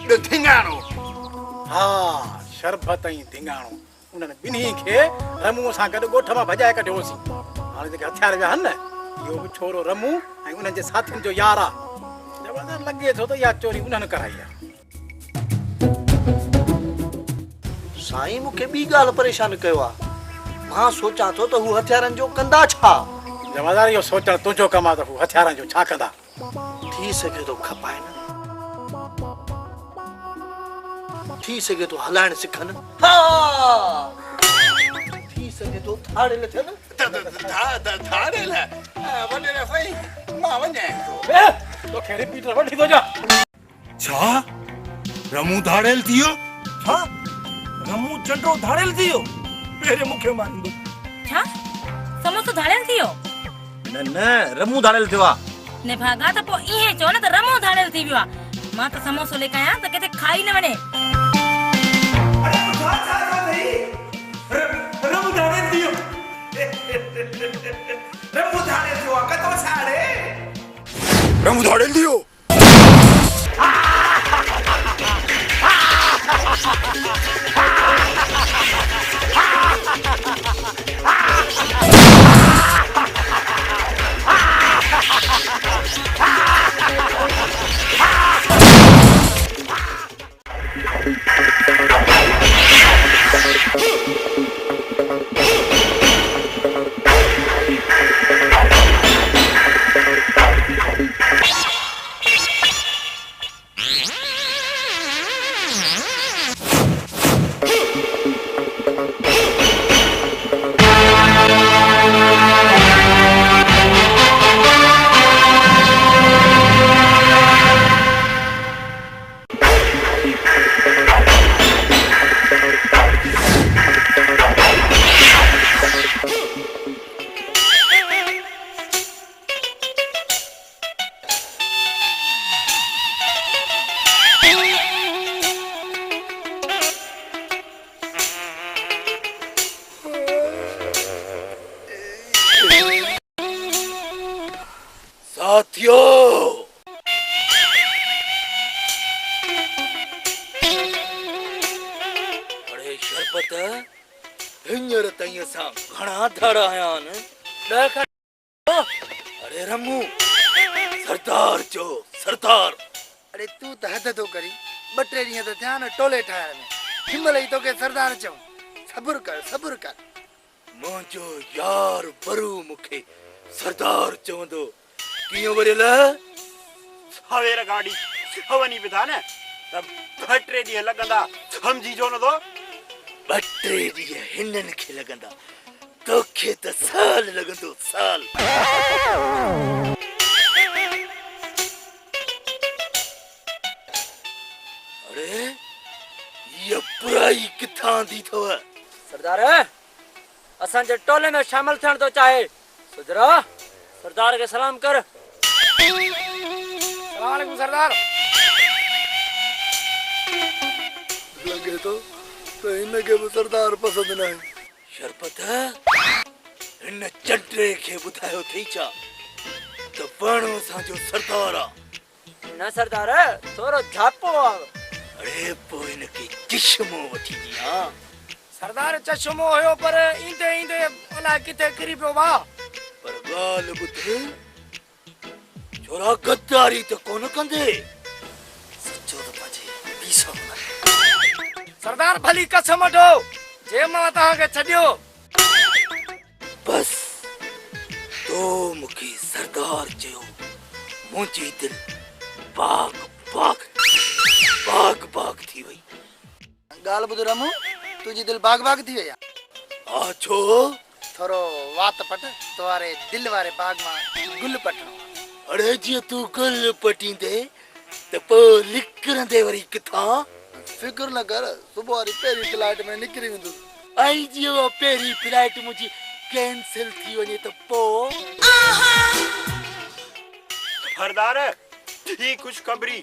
ॿियो धिंगाणो हा शरबत ऐं धिंगाणो उन्हनि ॿिन्ही खे रमू सां गॾु ॻोठ मां भॼाए कढियोसीं हाणे जेके हथियार विया आहिनि न इहो बि छोरो रमू ऐं उन्हनि जे साथियुनि जो यार आहे ज़बरदस्त लॻे थो त इहा चोरी उन्हनि कराई आहे साईं मूंखे ॿी ॻाल्हि परेशान कयो आहे मां सोचां थो त हू हथियारनि जो कंदा छा जवादार इहो सोचणु तुंहिंजो कमु आहे त हू हथियारनि जो छा कंदा थी सघे थो खपाए न थी सघे थो हलाइण सिखनि हा थी सघे थो थाड़ियल थियनि थाड़ियल वॾे सही मां वञां तोखे रिपीटर वठी थो जा छा रमू धाड़ेल थियो छा रमू चंडो धाड़ेल थियो पहिरे मूंखे मारींदो छा समोसो धाड़ेल थियो न न रमू धाड़ेल थियो आहे ने भागा त पोइ इहे चओ न त रमो धाड़ेल थी वियो आहे मां त समोसो लेके आया त किथे खाई न वञे रमू धाड़ेल थियो रमू धाड़ेल थियो कतो साड़े रमू धाड़ेल थियो साथियों अरे शरबत हींअर ताईं असां घणा धड़ आया आहिनि अरे रमू सरदार जो सरदार अरे तू त हद थो करी 2-3 ॾींहं त थिया न टोले ठाहिण में हिनमहिल ई तोखे सरदार चऊं सब्र कर मुंहिंजो यार बरू मूंखे सरदार चवंदो कीअं वरियल सवेर गाड़ी वञी पिया न त 2-3 ॾींहं लॻंदा सम्झी जो न थो 2-3 ॾींहं हिननि खे लॻंदा तोखे त साल लॻंदो साल अरे ये बुराई किथां दी अथव सरदार असांजे टोले में शामिल थियण थो चाहे सुधरा सरदार के सलाम कर सलाम अलैकुम सरदार लगे तो इनके भी सरदार पसंद न है शरबत हिन चंटे खे ॿुधायो थई छा त पाणो असांजो सरदार आहे न सरदार थोरो झापो आहे अरे पोइ हिनखे चिश्मो वठी ॾियां सरदार चश्मो हुयो पर ईंदे ईंदे अलाए किथे किरी पियो भाउ। पर ॻाल्हि ॿुध, छोरा गद्दारी त कोन कंदे, सचो त पंहिंजे पीसो सरदार भली कसम वठो जे मां तव्हांखे छॾियो। बस तो मूंखे सरदार चयो, मुंहिंजी दिल बाग बाग बाग बाग थी वई। ॻाल्हि ॿुध रमू, तुंहिंजी दिलि बाग बाग थी वई आहे? हा छो? थोरो वात पट तुम्हारे दिल वारे बाग मां गुल पटणो। अड़े जीअं तूं गुल पटींदे त पोइ निकिरंदे वरी किथां? फिक्र न कर, सुबुह वारी पहिरीं फ्लाइट में निकिरी वेंदुसि। ऐं जीअं उहा पहिरीं फ्लाइट मुंहिंजी कैंसिल थी वञे त पोइ? सरदार ही खुशखबरी।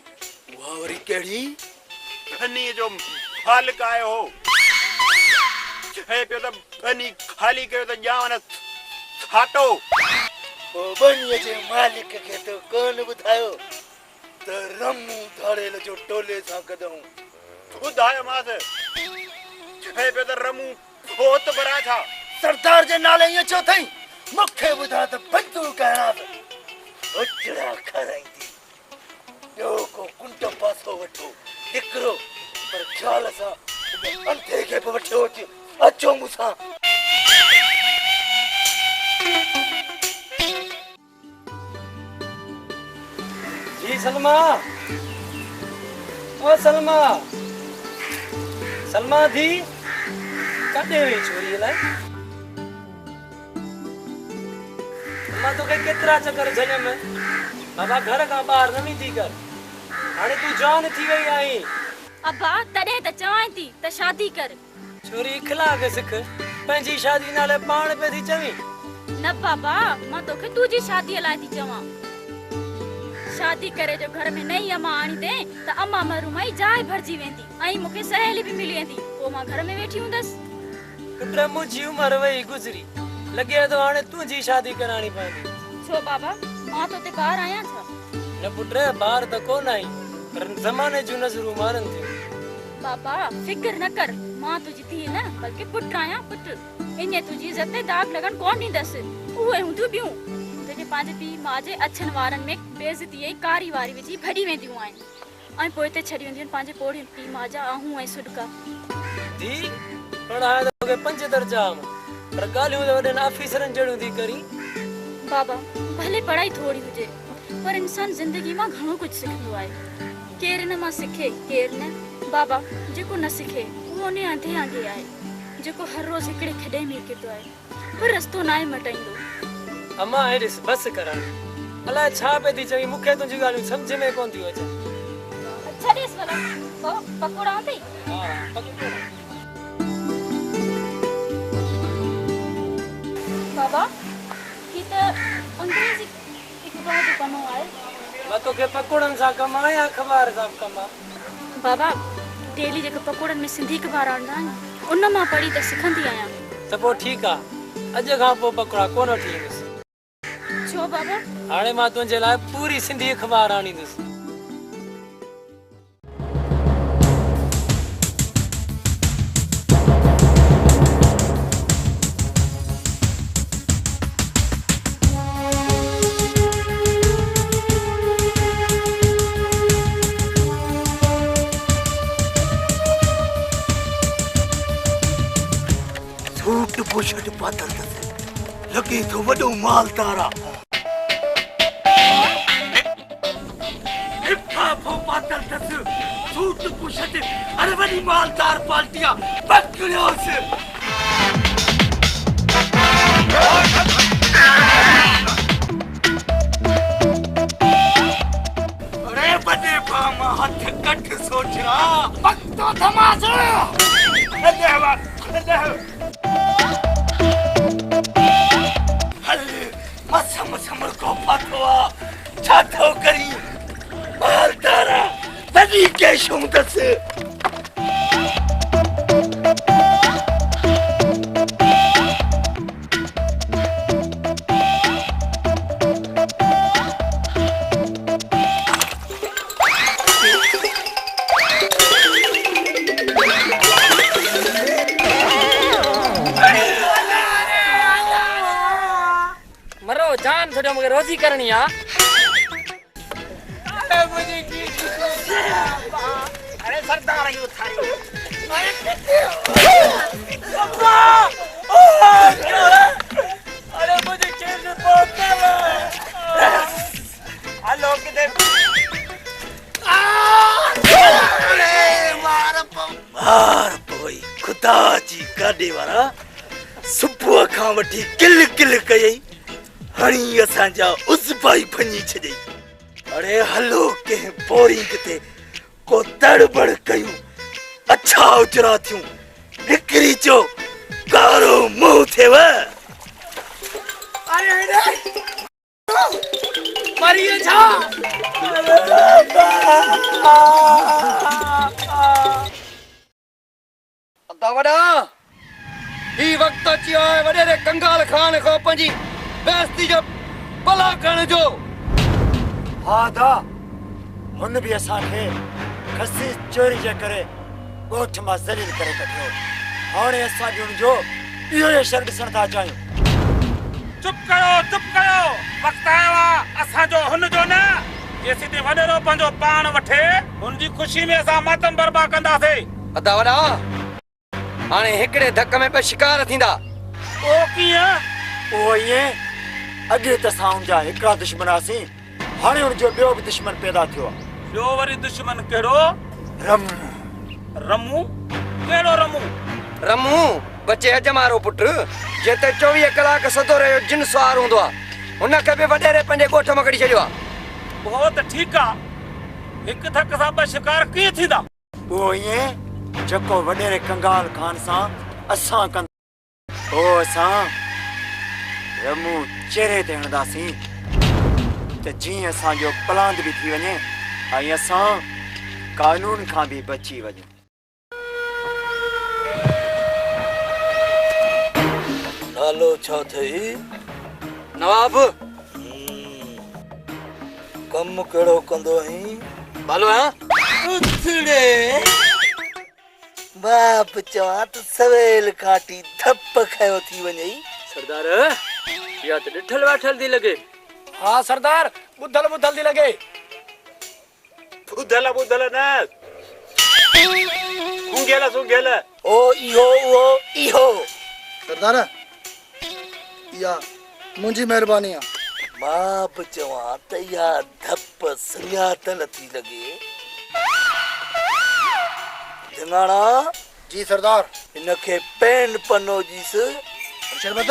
उहा वरी कहिड़ी? खनी जो मालिक आयो हो, चए पियो त खनी खाली कयो त ॼाण छाटो। बनीअ जे मालिक खे तो कोन ॿुधायो त रमू धाड़ेल जो टोले सां गॾु ॿुधायोमांसि, चए पियो त रमू भोत बरा था। सरदार जे नाले ईअं छो अथई? मूंखे ॿुधा त बंदूक हणां उचड़ा खाराईंदी। ॿियो को कुंड पासो वठो हिकिड़ो, पर ख़्याल सां अंधे खे बि वठियो अच। अचो मूंसां। जी सलमा, ओ सलमा, सलमा थी कॾहिं हुई छोरी लाइ? मां तोखे केतिरा चकर झलियम, बाबा घर खां ॿाहिरि न वेंदी कर। हाणे तूं जवान थी वई आहीं। अब्बा तॾहिं त चवां थी त शादी कर। छोरी इखलाक सिख, पंहिंजी शादी नाले पाण पे थी चवीं। न बाबा, मां तोखे तुंहिंजी शादीअ लाइ थी चवां। शादी करे जो घर में नई अम्मा आणी दे त अम्मा मरूम ई जाइ भरजी वेंदी ऐं मूंखे सहेली बि मिली वेंदी। पोइ मां घर में वेठी हूंदसि। पुट मुंहिंजी उमिरि वई गुज़री, लॻे थो हाणे तुंहिंजी शादी कराइणी पवंदी। छो बाबा, मां तो ते ॿार आहियां छा? न पुट, ॿार त कोन आई, पर ज़माने जूं नज़रूं मारनि थियूं। बाबा फिक्र न कर, मां तुझी थी न बल्कि पुट आहियां पुट। इन तुझी इज़त ते दाग लगन कोन ॾींदसि। उहे हूंदियूं ॿियूं जेके पंहिंजे पीउ माउ जे अछनि वारनि में बेइज़ती ऐं कारी वारी विझी भॼी वेंदियूं आहिनि ऐं पोइ हिते छॾी वेंदियूं आहिनि पंहिंजे पोड़ियुनि पीउ माउ जा आहूं ऐं सुॾका। धी पढ़ाए तोखे 5 दर्जा में, पर ॻाल्हियूं त वॾनि ऑफिसरनि जहिड़ियूं थी करी। बाबा भले पढ़ाई थोड़ी हुजे, पर इंसान ज़िंदगी मां घणो कुझु सिखंदो आहे। केरु इन मां सिखे, केरु न। बाबा जेको न सिखे उहो ने अंधे आंगे आहे, जेको हर रोज़ हिकिड़े खॾे में किरंदो आहे पर रस्तो न आहे मटाईंदो। अम्मा हे ॾिस बस करण, अलाए छा पे थी चवी, मूंखे तुंहिंजी ॻाल्हियूं सम्झ में कोन थियूं अचनि। अच्छा ॾिस भला, पकोड़ा अथई? हा पकोड़ा। बाबा ही त अंग्रेजी इक़बाल जो कमु आहे। मां तोखे पकोड़नि सां कमु आहे या अख़बार सां कमु आहे? बाबा डेली जेके पकोड़नि में सिंधी अख़बार आणंदा आहिनि उन मां पढ़ी त सिखंदी आहियां। त पोइ ठीकु आहे, अॼु खां पोइ पकोड़ा कोन वठी ईंदुसि। छो बाबा? हाणे मां तुंहिंजे लाइ पूरी सिंधी अख़बार आणींदुसि। सूट बुशट पातल अथसि, लॻे थो वॾो मालदार आहे। लिफाफो पातल अथसि, सूट बुशट, अरे वॾी मालदार पार्टी आहे। पकड़ियोसि। अरे वॾे भाउ मां हथ कट सोचिया पतो तमाशो। मसम मुर्गो फाथो आहे, छा थो करी? मालदारा वॾी कैश हूंदसि। बाजी करनी आ अरे सरदार यू थारी अरे मुझे केस पहुंचना है हेलो किधर मार पोई खुदा जी काॾे वारा सुबुह खां वठी किल किल कयई हणी असांजा उज़बाई भञी छॾई अड़े हलो कंहिं बोरिंग ते को तड़बड़ कयूं अच्छा उजरा थियूं हिकिड़ी चो कारो मुंहुं थियव मरिए छा वॾा ही वक़्तु अची वियो आहे वॾेरे कंगाल खान खां पंहिंजी बेइज़ती जो भला करण जो हा दा हुन बि असांखे खसी चोरी जे करे ॻोठ मां ज़लील करे कढियो हाणे असां बि हुनजो इहो ई शर ॾिसण था चाहियूं चुप कयो वक़्तु आयो आहे असांजो हुनजो न जेसीं ते वॾेरो पंहिंजो पाण वठे हुनजी ख़ुशी में असां मातम बर्बा कंदासीं अदा वॾा हाणे हिकिड़े धक में पे शिकार थींदा ओ कीअं ओ ईअं अॻे त असां हुनजा हिकिड़ा दुश्मन हुआसीं हाणे हुनजो ॿियो बि दुश्मन पैदा थियो आहे ॿियो वरी दुश्मन कहिड़ो रमू रमू कहिड़ो रमू रमू बचे अजमारो पुट जेते 24 कलाक सदो रहियो जिन सवार हूंदो आहे हुनखे बि वॾेरे पंहिंजे ॻोठ मां कढी छॾियो आहे पोइ त ठीकु आहे हिकु धक सां ॿ शिकार कीअं थींदा उहो ईअं जेको वॾेरे कंगाल खान सां असां कंदा पोइ असां रमू चेहरे ते हणंदासीं त जीअं असांजो पलांद बि थी वञे ऐं असां कानून खां बि बची वञूं नालो छा अथई नवाब कम कहिड़ो कंदो आहीं बालो है उथड़े बाप चवां त सवेल काटी धप खयो थी वञई सरदार या तो डिठल वाठल दी लगे हाँ सरदार बुद्धल दी लगे बुद्धल न सूंघेल ओ इहो सरदार या मुंहिंजी महिरबानी आहे बाप चवां त इहा धप सुञातल थी लॻे धिंगाणा जी सरदार हिनखे पेन पनो जीस शरबत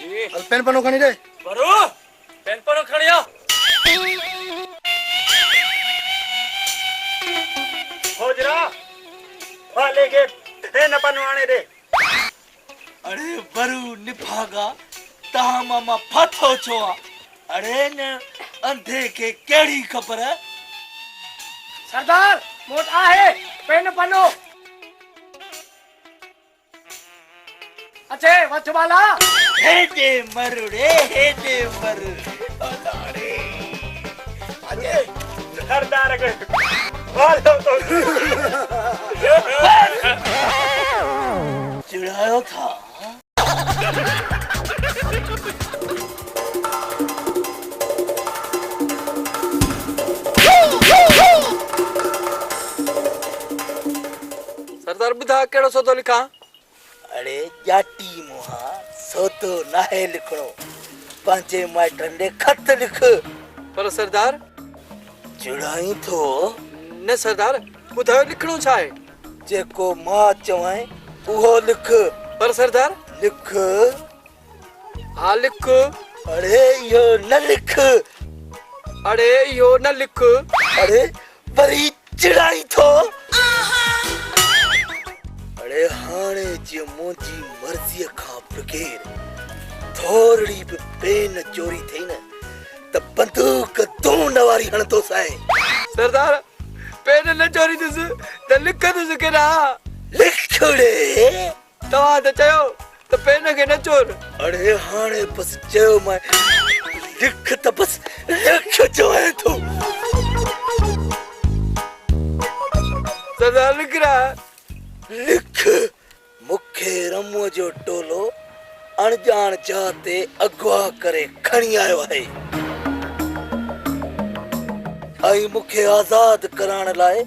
हल पेन पनो खणी ॾे बरो पेन पनो खणिया होजरा वाले के हे न पनो आने दे अरे बरू निभागा तहां मामा फाथो छो आहे अरे न अंधे के केड़ी खबर सरदार मोट आहे पेन पनो अच्छे वच वाला हेडे मरुड़े हेडे मरु अलाड़े अरे सरदार के वालो तो चिढ़ायो था सरदार बुधा केड़ो सौदो लिखा अरे जाटी मुहा सोतो नाहे लिखणो पंहिंजे माइटनि ॾे खत लिख पर सरदार चिढ़ाई थो न सरदार बुधायो लिखणो छा आहे जेको मां चवां उहो लिख पर सरदार लिख हाँ लिख अरे इहो न लिख अरे यो न लिख अरे वरी चिढ़ाई थो अरे हाणे जे मुंहिंजी मर्ज़ीअ खां बग़ैर थोरड़ी बि पेन चोरी थई न त बंदूक तूं वारी हणंदो साईं सरदार पेन न चोरी दुस त लिख दुस केड़ा लिखड़े तव्हां त चयो त पेन खे न चोर अरे हाणे बस चयो मां लिख त बस लिख चवां थो सरदार लिख रहा लिख मूंखे रमूअ जो टोलो अणजाण जाते अगवा करे खणी आयो आहे आई मुखे आजाद कराने लाए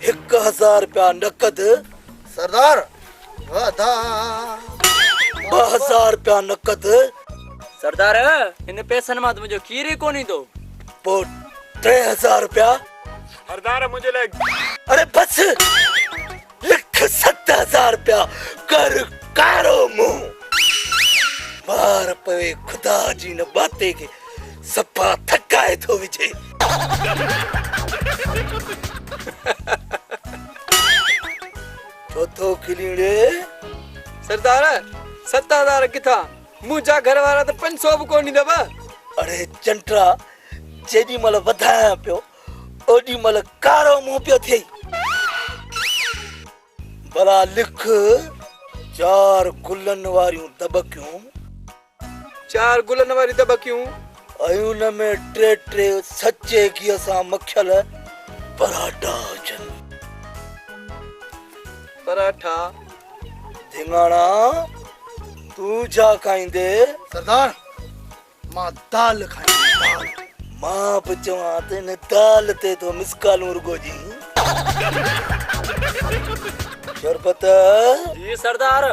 1000 रुपया नकद। सरदार वादा 2000 रुपया नकद। सरदार इन पैसनि मां त मुंहिंजो खीर ई कोन्हे थो। पो 3000 रुपया। सरदार मुझे लग अरे बस लिख 7000 रुपया कर कारो मुंह मार पवे खुदा जी न बाते के सपा थकाए थो विझे। चौथो किलीड़े सरदार 7000 किथा मुंहिंजा घर वारा त 500 बि कोन ॾींदव। अरे चंट्रा जेॾी महिल वधायां पियो ओॾी महिल कारो मुंहुं पियो थिए। भला लिख 4 गुलनि वारियूं दॿकियूं 4 गुलनि वारी दॿकियूं ऐं उन में 3 सचे घीअ सां मखियल पराठा हुजनि। पराठा। धिंगाणा तू छा खाईंदे? सरदार मां दाल खाईंदुसि दाल। मां बि चवां त हिन दाल ते तो मिसकालूं रुगो जी। शरबत जी सरदार।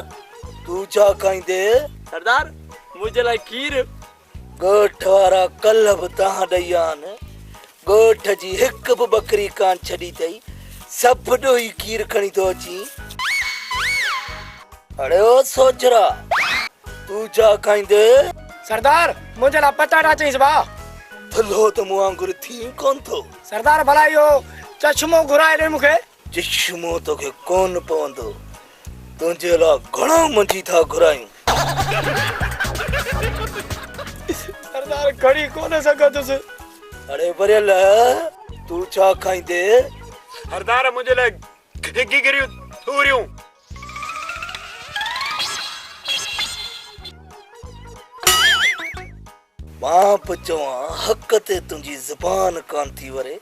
तू छा खाईंदे? सरदार मुंहिंजे लाइ खीर। ॻोठ वारा कल्ह बि तव्हां ॾेई आहिनि। ॻोठ जी हिकु बि बकरी कान छॾी अथई। सभु ॾोही खीर खणी थो अची। अड़े ओ सोचरा तू छा खाईंदे? सरदार मुंहिंजे लाइ पटाटा चईस भाउ। थलो त मूं वांगुरु थी कोन थो। सरदार भला इहो चश्मो घुराए ॾे मूंखे। चश्मो तोखे कोन पवंदो। तुंहिंजे लाइ घणो मंझी था घुरायूं। सरदार खणी कोन सघंदुसि। अरे बरियल तू छा खाईंदे? सरदार मुझे लग गिरियूं थूरियूं। मां बि चवां हक़ ते तुंहिंजी ज़ुबान कान थी वरे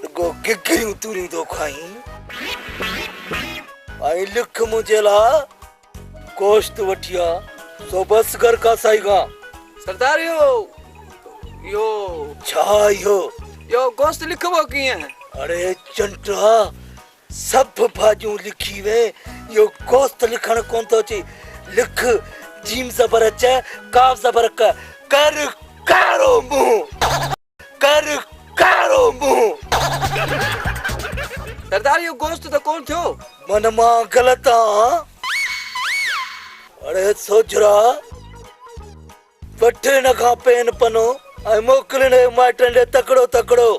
रुगो गिगरियूं तूरियूं थो खाईं। ऐं लिख मुंहिंजे लाइ गोश्त वठी आ 100 बस घर का साईगा। सरदार यो छा इहो गोश्त लिखबो कीअं? अरे चंटा सब भाॼियूं लिखी वे इहो गोश्त लिखण कोन थो अचे। लिख जीम ज़बर अचे काफ ज़बर क कर कारो मुंहुं कर कारो मुंहुं। सरदार इहो गोश्त त कोन थियो। मन मां ग़लति आहियां? अरे सोचरा वठे न खां पेन पनो ऐं मोकिलणे माइटनि ॾे तकिड़ो तकिड़ो।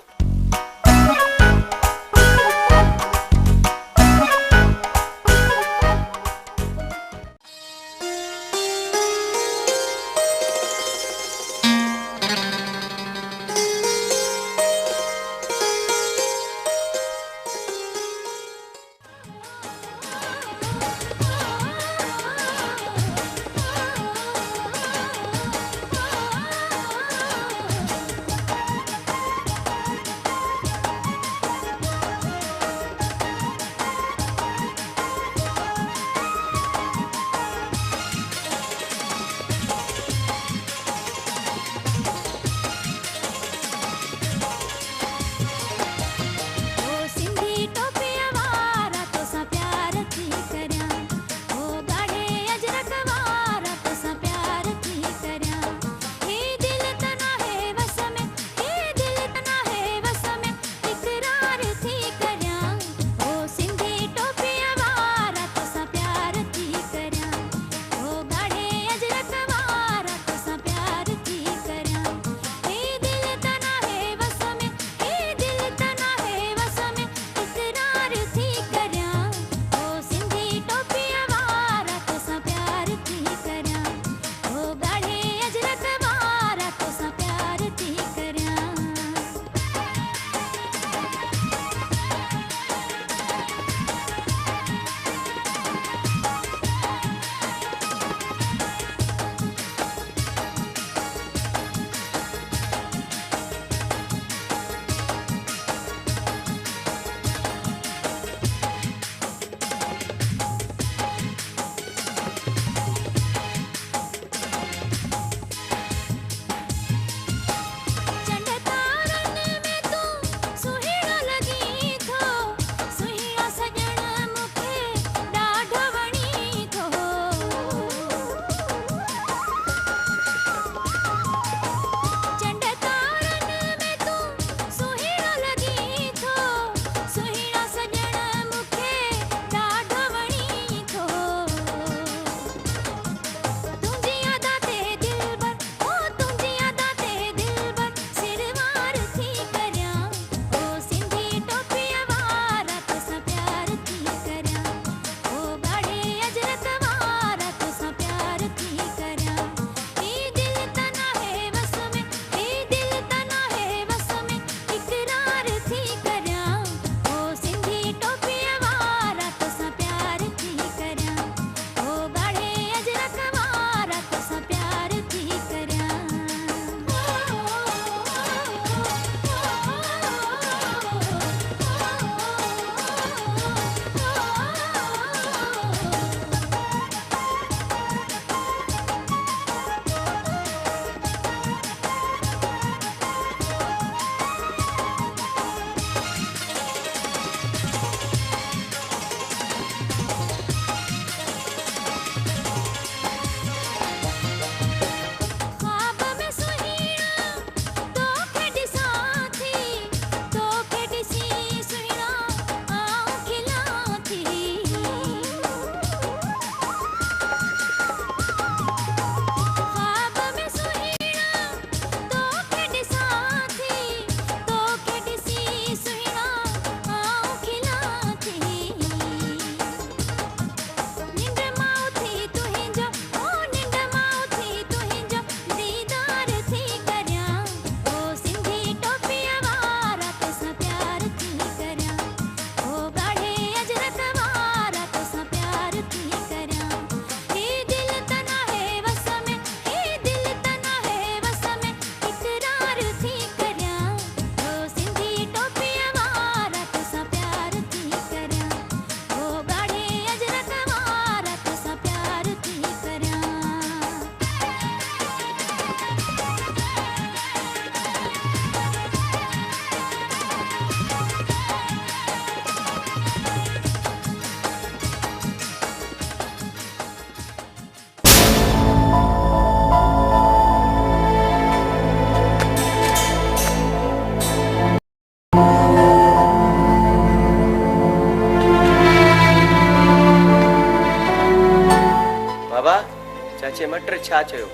बच्चे मटर छा चयो?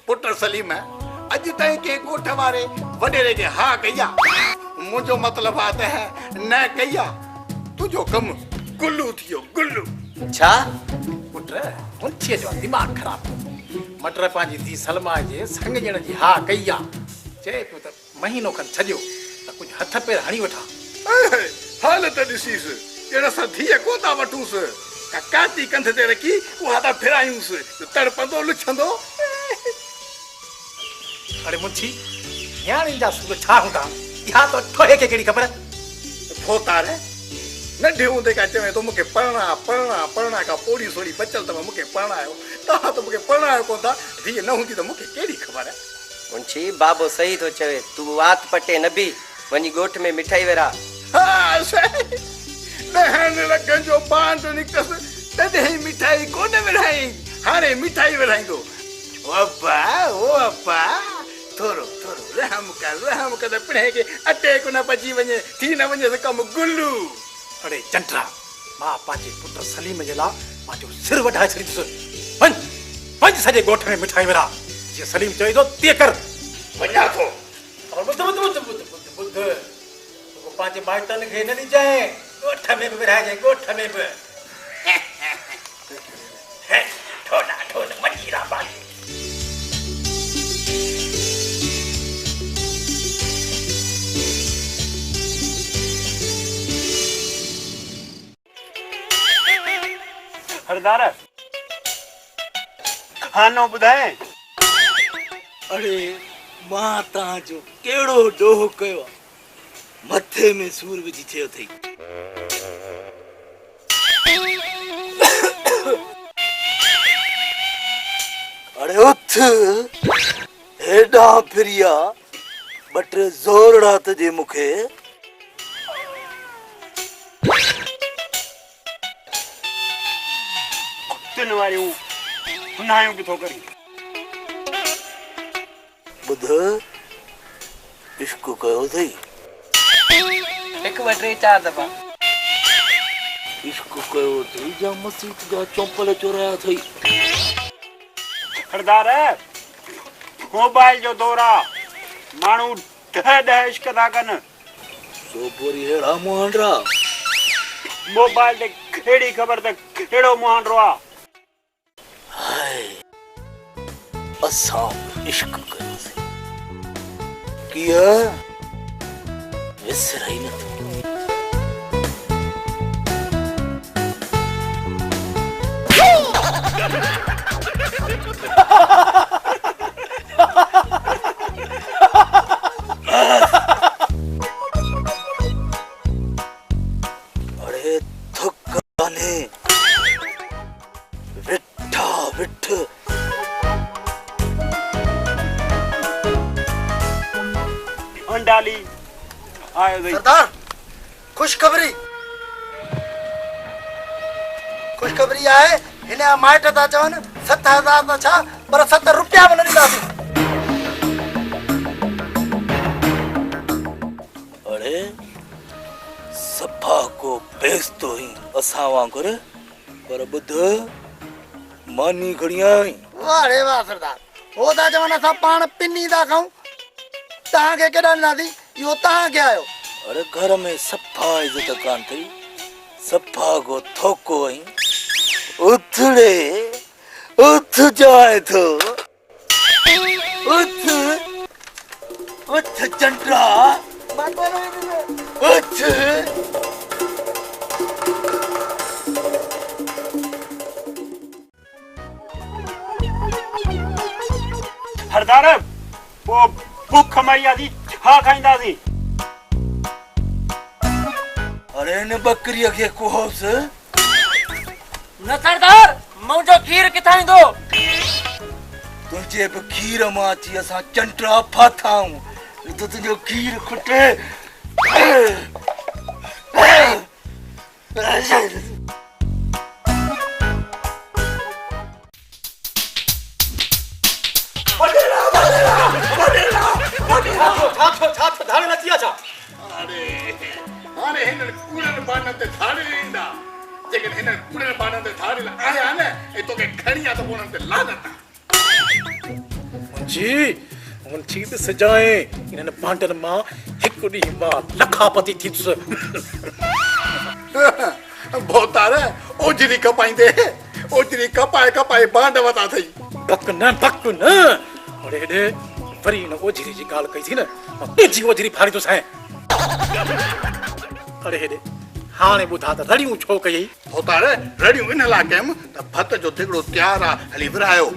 पुट सलीम अॼु ताईं कंहिं ॻोठ वारे वॾेरे खे हा कई आहे? मुंहिंजो मतिलबु आहे त न कई आहे। तुंहिंजो कमु गुल्लू थी वियो, गुल्लू। छा? पुट मुंशीअ जो दिमाग़ ख़राबु। मटर पंहिंजी धीउ सलमा जे संग ॼण जी हा कई आहे। चए पियो त महीनो खनि छॾियो त कुझु हथ पेर हणी वठां। हालत ॾिसीसि ॼण असां धीअ कोन था वठूंसि। काती कंध ते रखी उहा था फिरायूंसि, तड़पंदो लुछंदो। अरे मुंशी न्याणी जा सूर छा हूंदा? इहा तो ठोहे खे कहिड़ी ख़बर? फोतार नंढे हूंदे का चवे तो मूंखे पढ़ना का पोड़ी सोड़ी बचल अथव मूंखे पढ़ायो। तव्हां त मूंखे पढ़ायो कोन था। धीअ न हूंदी त मूंखे कहिड़ी ख़बर? मुंशी बाबो सही तो चवे, तू वात पटे न बि वञी ॻोठ में मिठाई वेरा। हा सही। ॾहनि लखनि जो बांड निकतसि तॾहिं मिठाई कोन विराई, हाणे मिठाई विराईंदो। अब्बा ओ अब्बा थोरो थोरो रहम कर त पिणे खे अटे को न बची वञे, थी न वञे त कमु गुल्लू। अरे चंट्रा, मां पंहिंजे पुट सलीम जे लाइ पंहिंजो सिर वढाए छॾींदुसि। वञ सॼे ॻोठ में मिठाई विरा, जीअं सलीम चए थो तीअं कर। वञा थो। ॿुध पंहिंजे माइटनि खे न ॾिजांइ, ॻोठ में बि विराइजांइ, ॻोठ में बि। ठोना मजीरा बाली। हरदार खानो ॿुधाए। अरे मां तव्हांजो कहिड़ो ॾोह कयो आहे, मथे में सूर विझी थियो अथई। अरे उथ हेॾा फिरिया ॿ टे ज़ोरड़ा त जे मूंखे। तिन वारियूं हुनायूं किथो करी? ॿुध इश्क कयो अथई? 1 2 3 4 दफ़ा इश्क कयो अथई या मसीत जा चौंपल चोराया अथई? हरदार मोबाइल जो दौर आहे, माण्हू ॾह इश्क था कनि। सो पोरी हेड़ा मुहांडरा मोबाइल ते कहिड़ी ख़बर त कहिड़ो मुहांडरो आहे। हाय असां इश्क कयोसीं, कीअं विसराई नथो। अरे थकाने विठा विठ अंडाली आयो अथई। सरदार खुशखबरी आहे, हिन जा माइट था चवनि 7,000 त छा पर 7 रुपया बि न ॾींदासीं। अरे सफ़ा को बेस्तो ही असां वांगुरु, पर ॿुध मानी खणी आई। वाह रे वाह सरदार, हो था चवनि असां पाण पिनी था खाऊं, तव्हांखे केॾा ॾींदासीं, इहो तव्हांखे आयो। अरे घर में सफ़ा इज़त कान थई, सफ़ा को थोको आई। उथड़े उथ जाए थो, उथ चंट्रा उथ। हरदार वो भुख मरी आदी छा खाईंदासीं? अरे न बकरीअ खे कोस न सरदार, मुंहिंजो खीर किथां ईंदो? तुंहिंजे बि खीर मां अची असां चंट्रा फाथाऊं, त तुंहिंजो खीर खुटे। धाड़े नथी अचां। अरे हाणे हिन कूड़नि बाननि ते धाड़े ईंदा, जेके हिन पुणे बाणन ते थारे आया न ए तो के खणिया तो कोन ते लानत जी उन चीत सजाए इन्हनि बांटन मां हिकु ॾींहुं मां लखापति थींदुस भोतार ओजरी कपाईंदे ओजरी कपाए बांड वता थई बक न ओड़े हेॾे वरी न ओजरी जी ॻाल्हि कई थी न मां पंहिंजी ओजरी फाड़ींदुसि ऐं अड़े हेॾे हाणे ॿुधा त रड़ियूं छो कई भोतार रड़ियूं इन लाइ कयमि त भत जो दिगड़ो तयारु आहे हली विरायो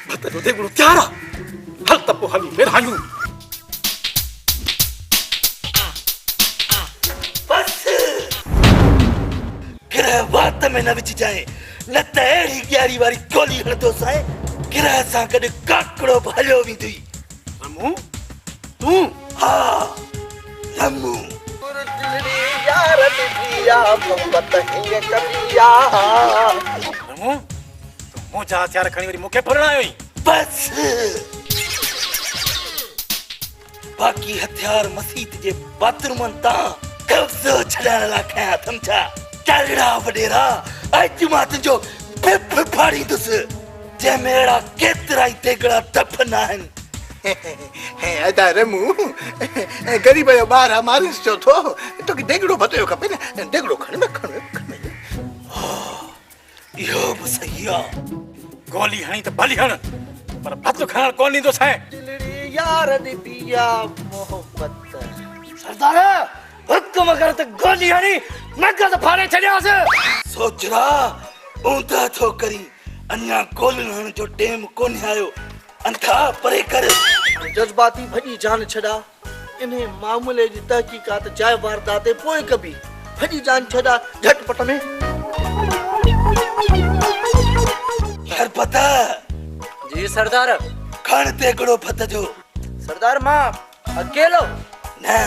भत जो दिगड़ो तयारु आहे हल त पोइ हली विरायूं बस गिरह बात में न विच जाए न त अहिड़ी ॻारी वारी गोली हणंदोसि ऐं गिरह सां गॾु काकड़ो बि हलियो वेंदुई रमू तूं हा रमू रमू तूं मुंहिंजा हथियार खणी वरी मूंखे फुरणायो ई बस बाक़ी हथियार मसीत जे बाथरूमनि तां कब्ज़ो छॾाइण लाइ खयां थमछा टालड़ा वॾेरा अॼु मां तुंहिंजो बिप फाड़ींदुसि जंहिंमें अहिड़ा केतिरा ई तेगड़ा दफ़न आहिनि अदा रमू गरीब जो ॿार आहे मारिस चो थो तोखे देगड़ो भतियो खपे न देगड़ो खण इहो बि सही आहे गोली हणी त भली हण पर भत खणण कोन ॾींदोसि यार दी पिया मोहब्बत सरदार हुक्म कर त गोली हणी मगज़ फाड़े छॾियोसि सोचरा ऊंधा थो करी अञा गोलियूं हणण जो टेम कोन आयो अंधा परे कर जज्बाती भॼी जान छॾा इन मामले जी तहकीकात जाइ वारदात पोइ कबी भॼी जान छॾा झटपट में यार पता जी सरदार खण तेगड़ो फत जो सरदार मां अकेलो न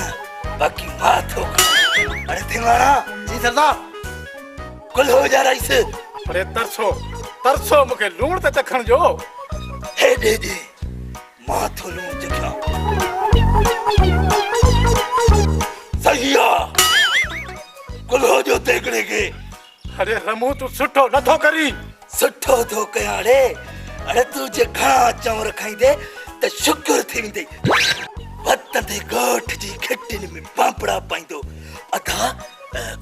बाकी मां थो अरे थिंगाणा जी सरदार कुल हो जा रईस अरे तरसो मूंखे लूण त चखण जो हे दे मां थो लूण चखां सही आहे कुल हो जो तेगड़े के अरे रमू तूं सुठो नथो करी सुठो थो कयां रे अरे तू जे घणा चांवर खाईंदे त शुक्र थी वेंदे वत ते गोठ जी खटिन में पापड़ा पाईंदो अथा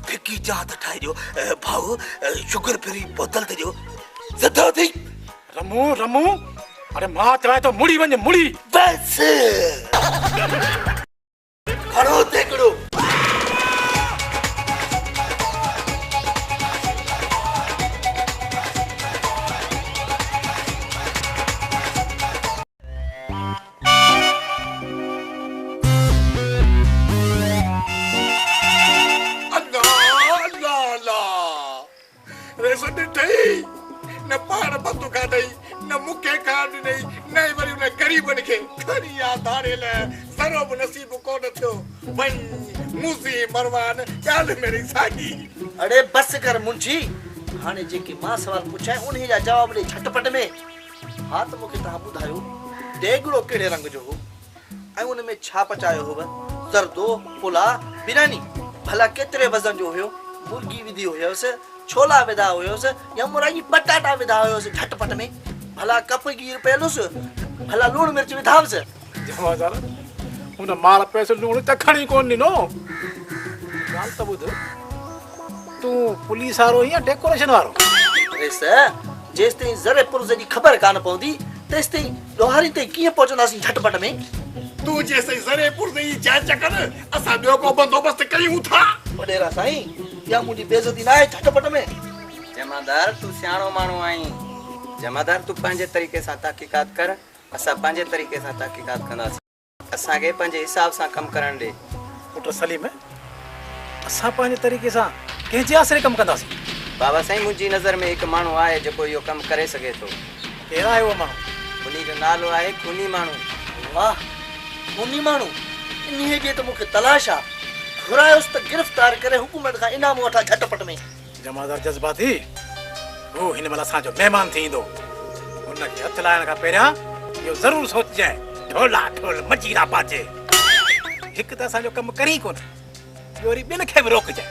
फिकी चांत ठाहे ॾियो भाऊ शुगर फ्री बोतल ते ॾियो सदो थी रमू अरे मां चवां तो मुड़ी वञ मुड़ी बस खणो तेगड़ो न पाण पतो का नहीं न मुखे काड नहीं न वरी उन गरीबन के खरिया धारे ले सरोब नसीब कोन थियो वन मुसी मरवान चाल मेरी सागी अरे बस कर मुंजी हाने जेके मां सवाल पुछाए उन्ही जा जवाब ॾे झटपट में हा त मूंखे तव्हां ॿुधायो देगड़ो कहिड़े रंग जो हो ऐं उन में छा पचायो हुव सरदो पुला बिरयानी भला केतिरे वज़न जो हुयो मुर्गी विधी हुयसि छोला विधा हुयसि या मुराई पटाटा विधा हुयसि झटपट में भला कप गिर पेलुसि भला लूण मिर्च विधावसि जमादार उन माल पैसे लूण चखण ही कोन ॾिनो ॻाल्हि त ॿुध तूं पुलिस वारो या डेकोरेशन वारो रेस जेस ताईं ज़रे पुर्ज़ जी ख़बर कान पवंदी तेस ताईं लोहारी ताईं कीअं पहुचंदासीं झटपट में तूं जेसि ज़रे पुर्ज़ जी जांच कर असां ॿियो को बंदोबस्त कयूं था वॾेरा साईं या मुंहिंजी बेइज्जती न आहे झटपट में जमादार तू सियाणो माण्हू आहीं जमादार तू पंहिंजे तरीक़े सां तहकीकात कर असां पंहिंजे तरीक़े सां तहकीकात कंदासीं असांखे पंहिंजे हिसाब सां कमु करण ॾे पुट सलीम असां पंहिंजे तरीक़े सां कंहिंजे आसरे कमु कंदासीं बाबा साईं मुंहिंजी नज़र में हिकु माण्हू आहे जेको इहो कमु करे सघे थो केरु आहे उहो माण्हू उन जो नालो आहे खूनी माण्हू वाह खूनी माण्हू इन्हीअ जी त मूंखे तलाश आहे घुरायोसि त गिरफ़्तार करे हुकूमत खां इनाम वठां झटपट में जमादार जज़्बाती वो हिन महिल असांजो महिमान थी ईंदो हुनखे हथु लाइण खां पहिरियां इहो ज़रूरु सोचिजांइ ढोला ढोल मजीरा पाचे हिकु त असांजो कमु करी कोन ॿियो वरी ॿिनि खे बि रोकजांइ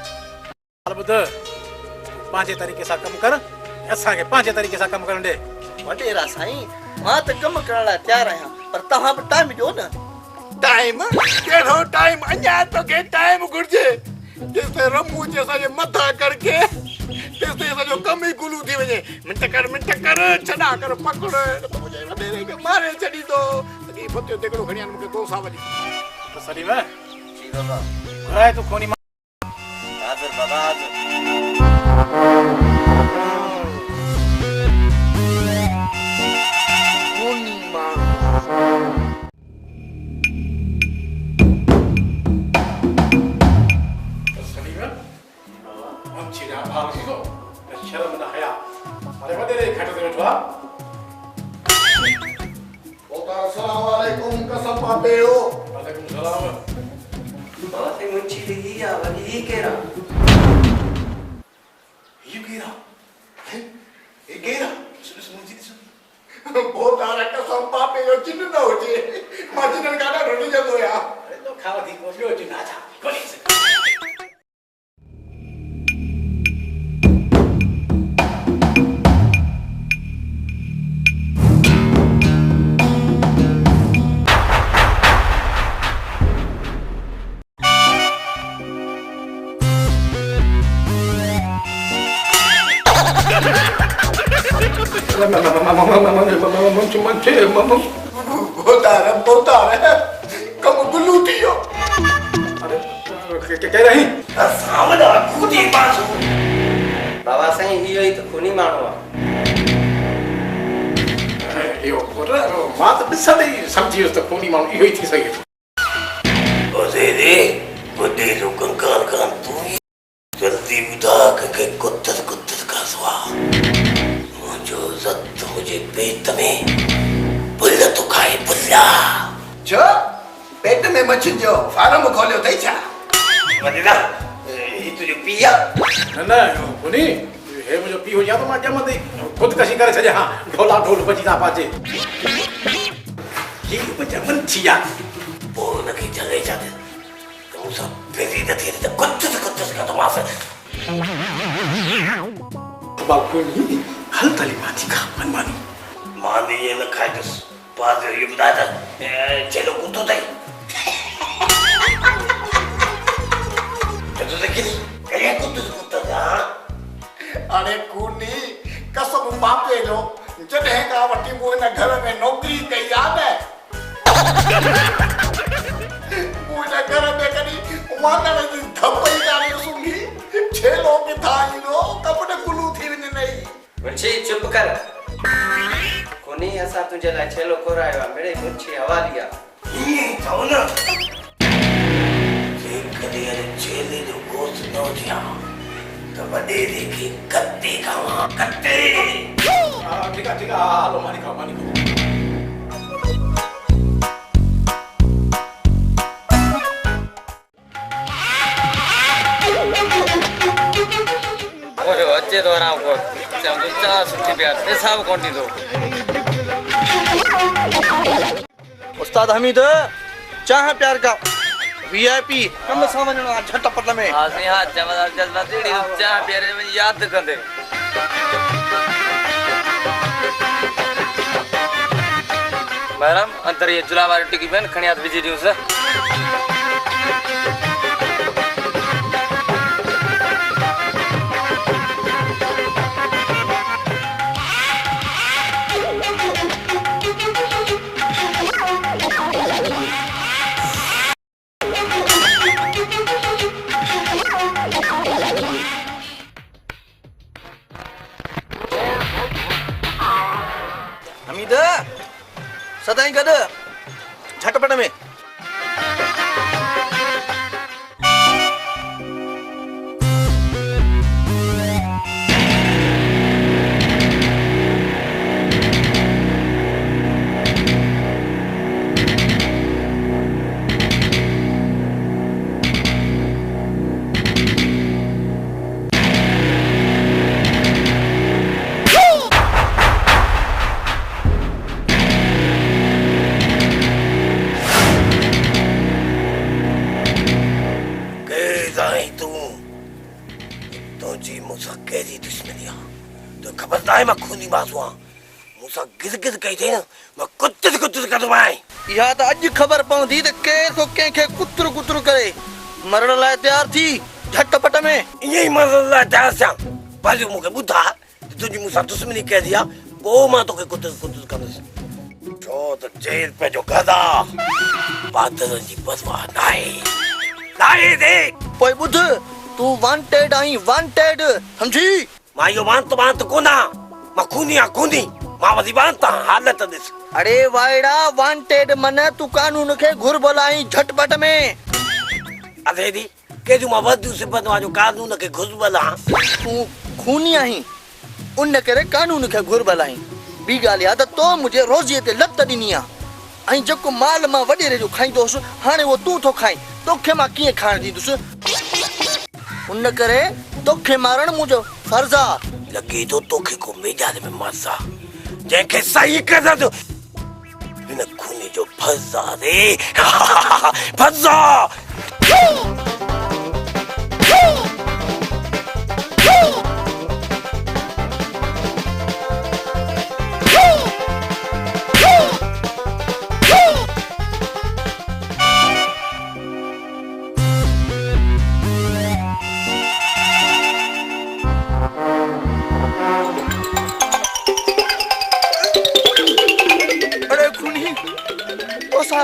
ॿुध पांचे तरीके सां कम कर असा के पांचे तरीके सां कम करन दे वडेरा साईं मां त कम करण लाइ तयार आहियां पर तव्हां बि टाइम ॾियो न टाइम कहिड़ो टाइम अञा तोखे टाइम घुर्जे जेसिताईं रमू जे असांजे मथां करके तेसिताईं असांजो कम ई गुलू थी वञे मिंट कर छॾा कर पकड़ मुंहिंजे वॾेरे खे मारे छॾींदो तॾहिं फतियो तेकड़ो खणी आन मूंखे कोसा वञी सलीम जी बाबा घुराए तूं खोनी हाज़िर बाबा हाज़िर शर्म न हया अरे वडेरे खट ते वेठो आ अस्सलाम वालेकुम कसम पापेओ वालेकुम सलाम बाबा ते मुंची लगी या वली केरा ये गेरा सुन मुंची बोतारा कसम पापेओ चिन न होजे मां चिन गाना रोटी जंदो या अरे तो खावा थी को ॿियो चिन आजा कोनी बोतारा कम गुलू थियो कह रही सावधा खुदी बाजू बाबा साईं इहो ई त खूनी माण्हू आहे यो मां त ॾिसंदे ई सम्झी वियुसि त खूनी माण्हू इहो ई थी सघे थो ओसे रे वॾे जो कंकाल कान तूं जल्दी ॿुधा कंहिंखे कुतत का सुआ मुंहिंजो ज़त मुंहिंजे पेट में पुल तो खाए पुल्ला छो पेट में मच्छिन जो फार्म खोलियो अथई छा वॾेरा ही तुंहिंजो पीउ आहे न खूनी हे मुंहिंजो पीउ हुजे त मां ॼमंदे ख़ुदकशी करे छॾियां हा ढोला ढोल बची था पाचे ही मुंहिंजा मन थी विया पोइ हुनखे जॻहि छा त मूंसां पहिरीं न थिए त कुतत कंदोमांसि बाबूनी हल तली माथी खा मनमानी मां ने ये न खाइसि पास इहो ॿुधाए त चेलो कुतो अथई तो देखी करिया कुत्ता जा अरे खूनी कसम पापे जो जॾहिं खां वठी मूं हिन घर में नौकरी कई आहे मूं हिन घर में कॾहिं वांगण जी धप ई कान्हे सुंघी छेलो किथां ईंदो कपड़ गुलू थी वञे नई मुंशी चुप कर खूनी असां तुंहिंजे लाइ छेलो घुरायो आहे मिड़ई मुंशी हवाली आहे ईअं चओ न जेकॾहिं अॼु छेले जो गोश्त न हुजे त वॾेरे खे कते खावां कते ठीक है हलो मानी खाओ ओरे अचे तो आराम को चम चा सुठी प्यार पैसा कोन दीदो उस्ताद हमीद चाह प्यार का वीआईपी कम सां वञणो आहे झटपट में हां सी हां जमादार जज्बा तेड़ी चा प्यार में याद कंदे मैडम अंदर ये चुला वाली टिकी में खणियात विजी दियो से हमीद सदाई गॾु झटपट में तुझी मूंसां कहिड़ी दुश्मनी आहे तो ख़बर त आहे मां खूनी बाज़ू आहियां मूंसां गिद गिद कई अथई न मां कुतुर कुतुर कंदो आहियां इहा त अॼु ख़बर पवंदी त केरु थो कंहिंखे कुतुर कुतुर करे मरण लाइ तयार थी झटपट में ईअं ई मरण लाइ तयार थियां भले मूंखे ॿुधा त तुंहिंजी मूंसां दुश्मनी कहिड़ी आहे पोइ मां तोखे कुतुर कुतुर कंदुसि छो त जेल पंहिंजो गदा बादलनि जी परवाह नाहे दे पोइ ॿुध तूं वांटेड आहीं वांटेड सम्झी मां इहो बांत कोन आहियां मां खूनी आहियां खूनी मां वधी बांत आहियां हालत ॾिस अरे वाइड़ा वांटेड मन तूं कानून खे घुरबल आहीं झटपट में अरे दी केॾियूं मां वधियूं सिफ़तूं आहियूं कानून खे घुरबल आहियां तूं खूनी आहीं उन करे कानून खे घुरबल आहीं ॿी ॻाल्हि आहे त तो मुंहिंजे रोज़ीअ ते लत ॾिनी आहे ऐं जेको माल मां वॾेरे जो खाईंदो हुउसि हाणे उहो तूं थो खाईं तोखे मां कीअं खाइण ॾींदुसि उन करे तोखे मारणु मुंहिंजो फर्ज़ु आहे लॻे थो तोखे को मेजान में मर्ज़ आहे जंहिंखे सही कंदो हिन खूनी जो फर्ज़ु आहे रे फर्ज़ु आहे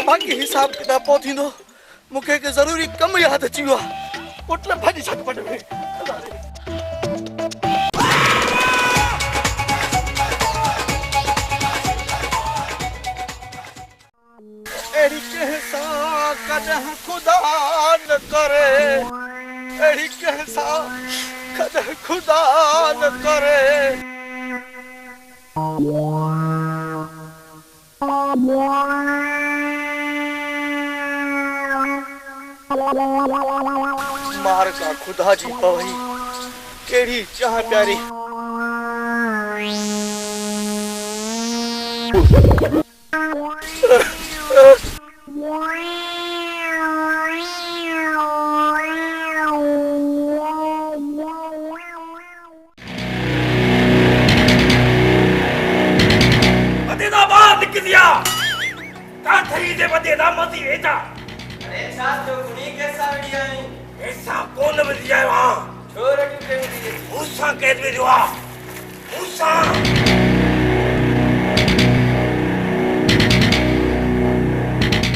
बाक़ी हिसाब किताब पोइ थींदो मूंखे हिकु ज़रूरी कमु यादि अची वियो आहे पुट भॼ झटपट में अहिड़ी कंहिं सां कॾहिं ख़ुदा न करे अहिड़ी कंहिं सां कॾहिं ख़ुदा न करे मार का खुदा जी पवई केड़ी चाह प्यारी बदेदा बाहर निकल दिया का खरीदे बदेदा मती एजा अरे साथ तो कुनी के सावड़ी आई ऐसा कौन बज जाए वहां छोरे तू के दी मूसा कैद में जुआ मूसा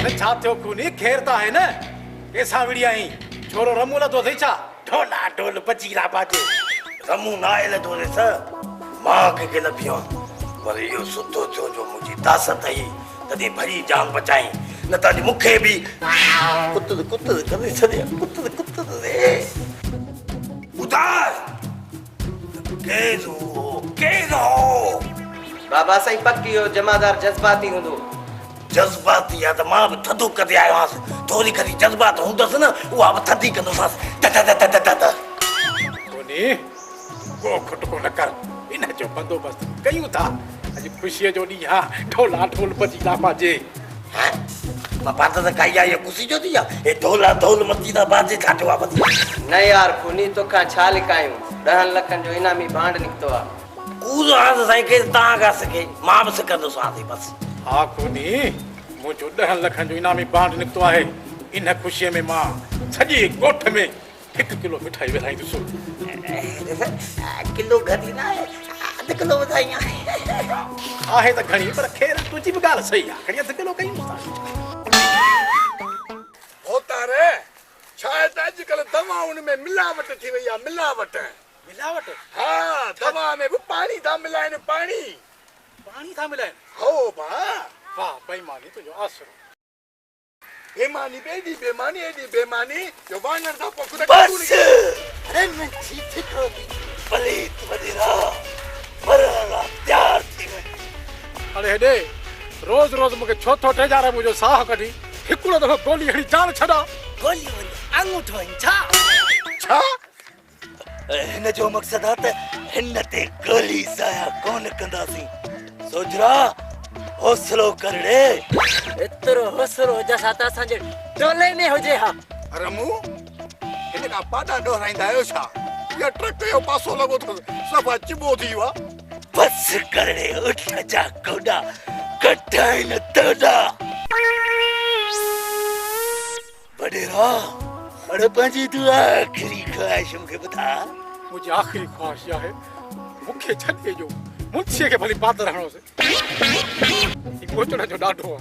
अरे छा थियो कुनी खेरता है न के सावड़ी आई छोरो रमूला तो थई छा ढोला ढोल बजीरा बाजे रमू ना आयल दोरे स मां के लभियो पर यो सुतो जो जो मुजी ताकत आई तदी भरी जान बचाई न ताजी मुखे भी कुत्ते करे छड़िया कुत्ते रे उदास केजो बाबा सही पक्की हो जमादार जज्बाती हुंदो जज्बाती या त मां भी थदो कदे आयो हास थोड़ी कदी जज्बात हुंदस न उहा भी थदी कंदो सास त कोनी को खटको न कर इन जो बंदोबस्त कयूं था आज खुशी जो डी हां ढोला ढोल बजीरा बाजे हां पापा त काई आयो खुशी जो दिया ए ढोला ढोल बजीरा बाजे काटो आ बदी न यार कुनी तो का छा लिकायूं 10 लखन जो इनामी बांड निकतो आ कूदो आज साईं के ता का सके मां बस कंदो साथी बस हां कोनी मुझो 10 लखन जो इनामी बांड निकतो है इन खुशी में मां सजी गोठ में 1 किलो मिठाई वेलाई दसो किलो घटी ना है आधा किलो बधाई आहे त घणी पर खेर तुझी भी गाल सही आ खड़ी 1 किलो कई होता रे शायद आजकल दवाउन में मिलावट थी वई आ मिलावट हां दवा में भी पानी था मिलाइन पानी था मिलाइन हो बा वाह बेईमानी तुझो आसरो बेमानी बेडी बेमानी एडी बेमानी जो वांगण था पोखुद बस अरे मैं ठीक तो भले तुम्हारा मरना प्यार थी अरे हेडे रोज रोज मुके छोथो टे जा रे मुझो साह कढी हिकुड़ो दफो गोली हड़ी जान छडा गोली अंगूठो छा हिन जो मकसद है त हिन ते गोली साया कोन कंदासी सोजरा हौसलो कर रे एतरो हौसलो जसा ता संजे डोले में हो जे हा रमू इन का पादा डोराइंदा आयो छा या ट्रक जो पासो लगो तो सफा चिबो थी वा बस करे उठ जा कोडा कटाई न तोड़ा बडेरा अरे पंजी तू आखिरी ख्वाहिश मुझे बता मुझे आखिरी ख्वाहिश यह है मुख्य छत जो मुझसे के भली बात रहणो से कोचड़ा जो डाढो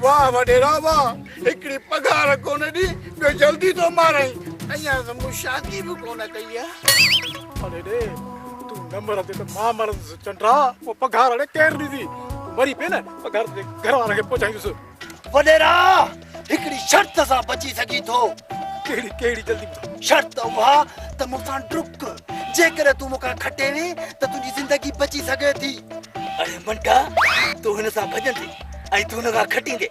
वाह वडेरा वाह एकड़ी पगार कोने दी बे जल्दी तो मारे अया समू शादी भी कोने कईया अरे रे तू नंबर दे तो मां मर चंद्रा वो पगार अरे केर दी थी मरी पे ना पगार दे घर वाला के पहुंचाई उस वडेरा एकड़ी शर्त सा बची सकी थो केड़ी केड़ी जल्दी शर्त वा त मुसा रुक जेकर तू मुका खटे वे त तुजी जिंदगी बची सके थी अरे मंटा तू हिन सा भजन थी आई तू नगा खटी दे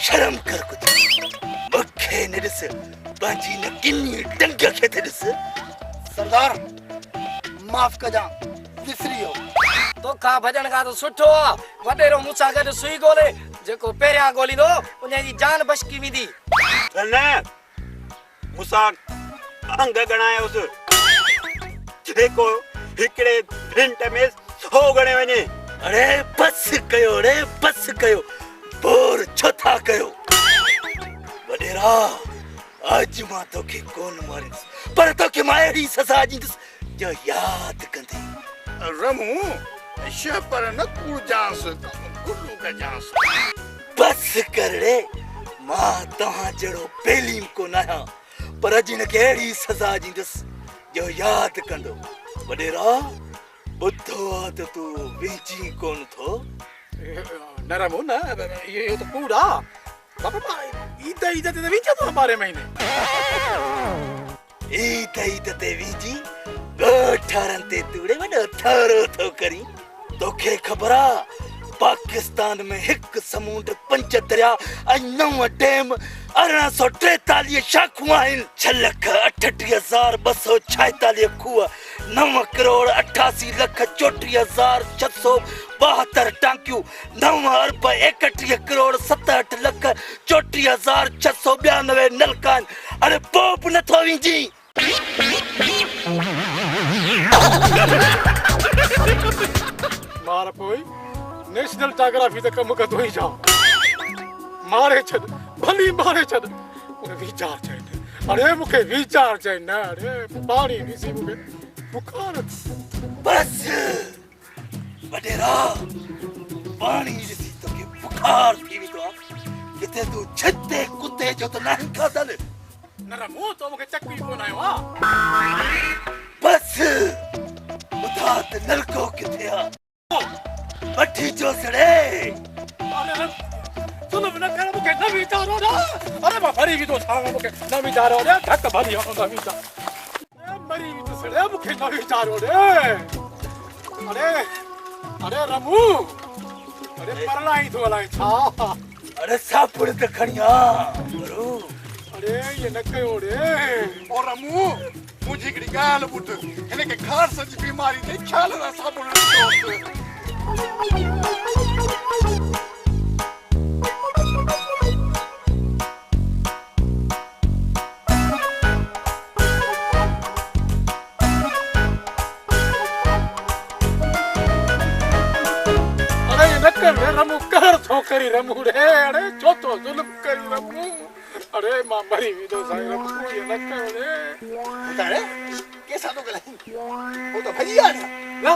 शर्म कर कुछ मुखे न दिस बाजी न किन्नी टंग के थे दिस सरदार माफ कजा विसरियो तो खा भजन का तो सुठो वडेरो मूंसा गड सुई गोले जेको पेरिया गोली दो उन जी जान बचकी विधी न मूंसा अंग गणाए उस जेको हिकड़े मिनट में 100 गणे वने अरे बस कयो बोर छो था कयो वडेरा आज मां तो के कोन मारिस पर तो के मायरी सजा जिंदस जो याद कंदे रमू शेपर न कूड़ जांस गुल्लू का जांस बस कर रे मां तहां जड़ो पेलीम को ना पर जिन केड़ी सजा जिंदस जो याद कंदो वडेरा बुद्धो आत तू विची कोन थो नरमो ना ये तो कूड़ा बाबा इधर ते विच तो हमारे महीने ते विची गोठारन ते तूड़े वडो थारो थो करी तोखे खबरा पाकिस्तान में एक समुंड 5 दरिया ऐं 9 डैम 1843 शाखूं आहिनि 6,38,246 खूह 9 करोड़ 88 लख 34,672 टांकियूं 9 अरब 31 करोड़ 67 लख 34,692 नलका अरे पोप नथो विझी मार पोई नेशनल जोग्राफी तक कम कदो ही जा मारे छद भली मारे छद उन विचार चाहिए अरे मुखे विचार चाहिए ना अरे पानी नीसी मुखे बुखार बस वडेरा पानी नीसी तो के बुखार थी भी तो किते तू छते कुत्ते जो तो नहीं खादल नरा मुंह तो मुखे चक्की कोन आयो वा बस उठात नलको किथे आ मठी जो सड़े अरे सुनो बिना कर मुके न विचार हो ना अरे बा भरी भी तो सावा मुके न विचार हो रे धक भरी हो न विचार ए मरी भी तो सड़े मुके न विचार हो रे अरे रमू अरे परलाई तो लाई छा अरे सापुड़ त खणिया गुरु अरे ये न कयो रे और रमू मुझे एकड़ी गाल बुट इने के खार सच बीमारी ते ख्याल रा साबुन रमू कर थो करी रमू रे अरे चोतो जुल्म करी रमू अरे मां मरी भी तो साई रमू ये न कयो रे उतारे कैसा तो गलाई वो तो भजिया ना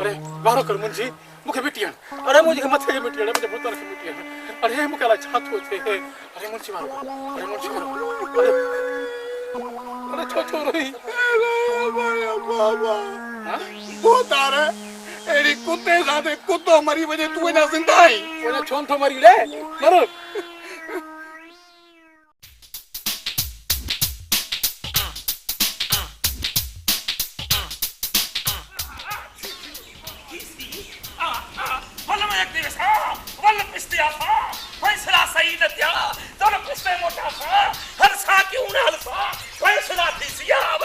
अरे वारो कर मुंजी मुखे मिटियन अरे मुझे मथे मिटियन मुझे पुत्र के मिटियन अरे मुके ला छातो थे अरे मुंजी मारो अरे मुंजी मारो अरे छोटो रही बाबा वो तारे एरी कुत्ते साथे कुत्तो मरी वजे तू ना जिंदा है वो छोन तो मरी ले मरो फैसला सही न थिया तोर पिस्ते मोटा सा हर सा क्यों न हर सा फैसला थी सियाव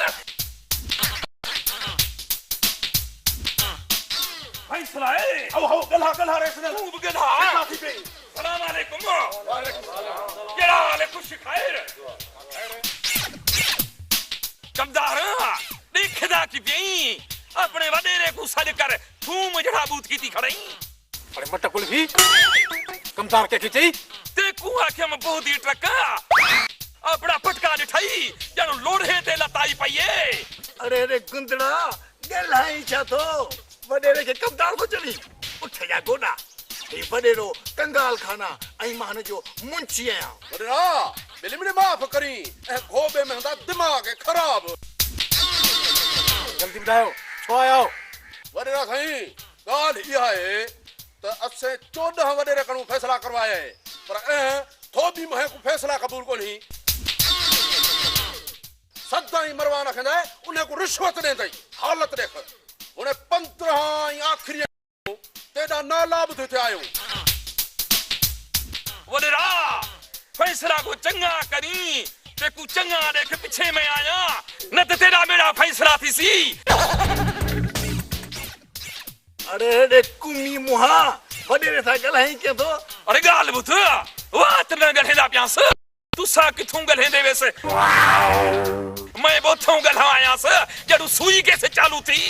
फैसला है हो गला रे सने खूब गधा काफी पे सलाम अलैकुम वालेकुम सलाम केड़ा वाले कुछ खैर कमदार फैसला की पई अपने वडेरे को सज कर थूम जड़ा बूत की खड़ई अरे मट कुल्फी कमदार के खिचई ते को आखे में बहुत ही ट्रका अपना पटका दिठाई जनो लोढ़े ते लताई पईए अरे रे गुंदड़ा गलाई छा तो वडेरे के कमदार को चली उठ जा गोडा ये वडेरो कंगाल खाना आई मान जो मुंची आया वडेरा बिली मिने माफ करी ए गोबे में हंदा दिमाग है खराब जल्दी बताओ छो आयो वडेरा साईं गाल इहा है तो असे 14 वडेरे कणु फैसला करवाए पर थोबी महे को फैसला कबूल को नहीं सदाई मरवाना खंदा उन्हें को रिश्वत दे दई हालत देख उन्हें 15 आखिरी तेरा ना लाभ थे आयो वडेरा फैसला को चंगा करी ते को चंगा देख पीछे में आया न ते तेरा मेरा फैसला थी सी अरे रे कुमी मुहा वडेरे सा गलाई के तो अरे गाल बुत वात न गलेदा प्यास तू सा किथों गलेंदे वैसे मैं बोथों गलाया से जड़ू सुई कैसे चालू थी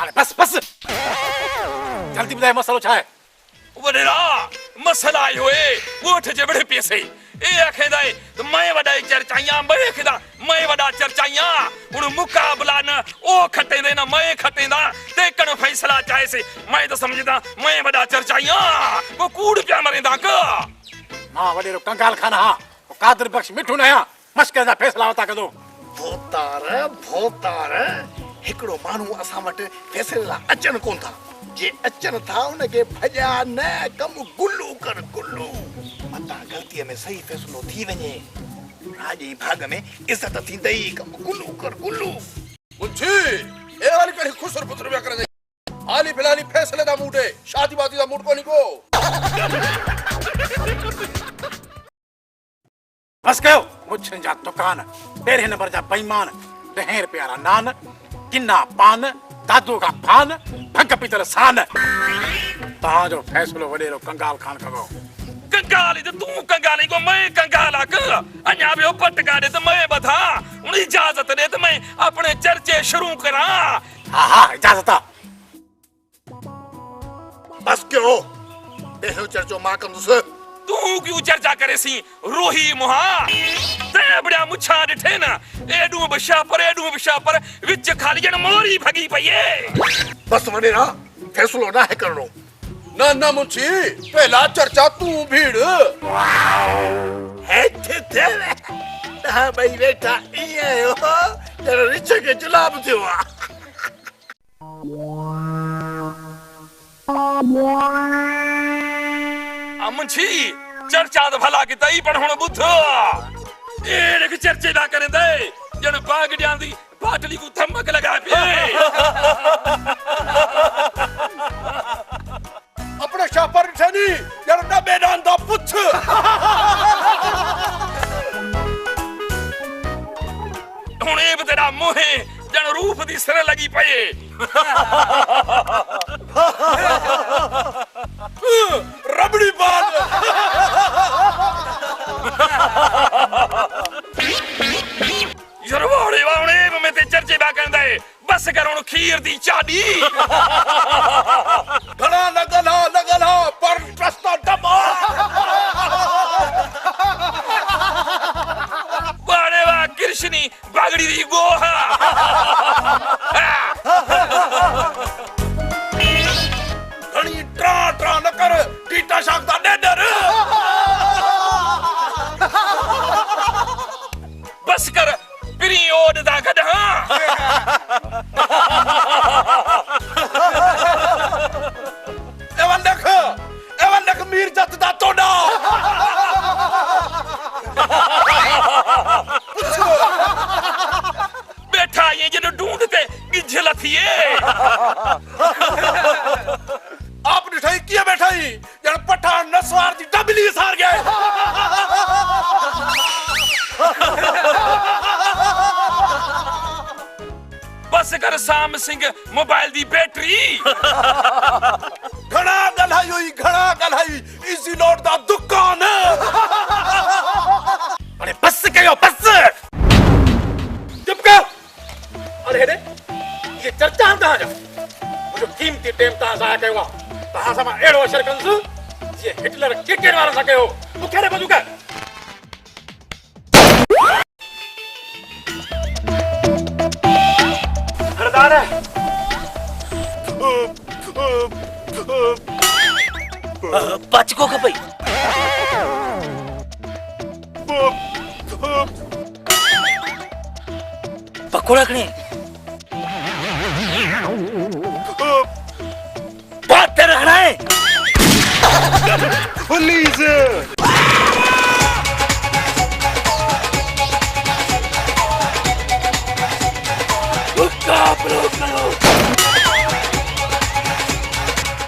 अरे बस बस जल्दी बताए मसलो छा है वडेरा मसला यो है वोट जे बड़े पैसे ए आखेदाए तो मैं वडाई चर्चाइयां मैं आखेदा मैं वडा चर्चाइयां उन मुकाबला न ओ खटे देना मैं खटेदा ते कण फैसला चाहे से मैं तो समझदा मैं वडा चर्चाइयां को कूड़ प्या मरेदा का मां वडेरो कंगाल खाना हा कादर बख्श मिठू नया मस्के दा फैसला होता कदो भोतार हिकड़ो मानू असा वट फैसला अचन कोन था जे अचन था उनके भजा न कम गुल्लू कर गुल्लू मता गलती में सही फैसलो थी वने राजी भाग में इज्जत थी दई कम गुल्लू कर गुल्लू मुंची ए वाली कहीं खुसर पुत्र में कर दे हाली फिलहाली फैसले दा मूड है शादी वादी दा मूड कोनी को बस कहो मुझे जा दुकान तेरे नंबर जा बेईमान 10 रुपया नान किन्ना पान दादू का फान भंग पीतल सान ता जो फैसलो वडेरो कंगाल खान करो कंगाल तो तू कंगाली को मैं कंगाला का अन्या भी पटका दे तो मैं बता उन इजाजत दे तो मैं अपने चर्चे शुरू करा हां हां इजाजत बस क्यों बेहो चर्चो मां कंदुस तू क्यों चर्चा करे सी रोही मुहा ते बड़ा मुछा दिठे ना एडू बशा पर विच खाली जन मोरी भगी पईए बस वडेरा फैसलो ना है करनो ना ना मुंची पहला चर्चा तू भीड़ है थे ता भाई बेटा ये हो तेरा रिच के जुलाब थिवा अमछी चर्चा तो भला की तई पर हुन बुथ ए देख चर्चे ना करे दे जन बाग जांदी बाटली को थमक लगा पे अपने शापर छनी यार ना मैदान दा पुछ हुन ए तेरा मोहे जन रूप दी सिर लगी पए रबड़ी बाल जरवाड़े वाणे में ते चर्चे बा कंदा है बस करो खीर दी चाडी घड़ा लगला पर रस्ता डबा बाड़े वा कृष्णी बागड़ी दी गोहा घणी ट्रा न कर टीटा शाक दा डेडर बस कर प्री ओड दा गधा एवन देख मीर जत दा तोड़ा बैठा ये जन ढूंढते गिझल थिए आपने ठाई किया बैठाई जन पठान नसवार दी डबली सार गए बस कर साम सिंह मोबाइल दी बैटरी घड़ा गलाई इजी लोड दा दुकान अरे बस कयो बस चुप कर अरे हेडे तव्हांजा मुंहिंजो क़ीमती टाइम तव्हां ज़ाया कयो आहे तव्हां सां मां अहिड़ो असरु कंदुसि जीअं हिटलर क्रिकेट वारनि सां कयो तूं कहिड़े बंदूक हरदार पचको खपई पकोड़ा खणे बात रखना है पुलिस मुकाबला करो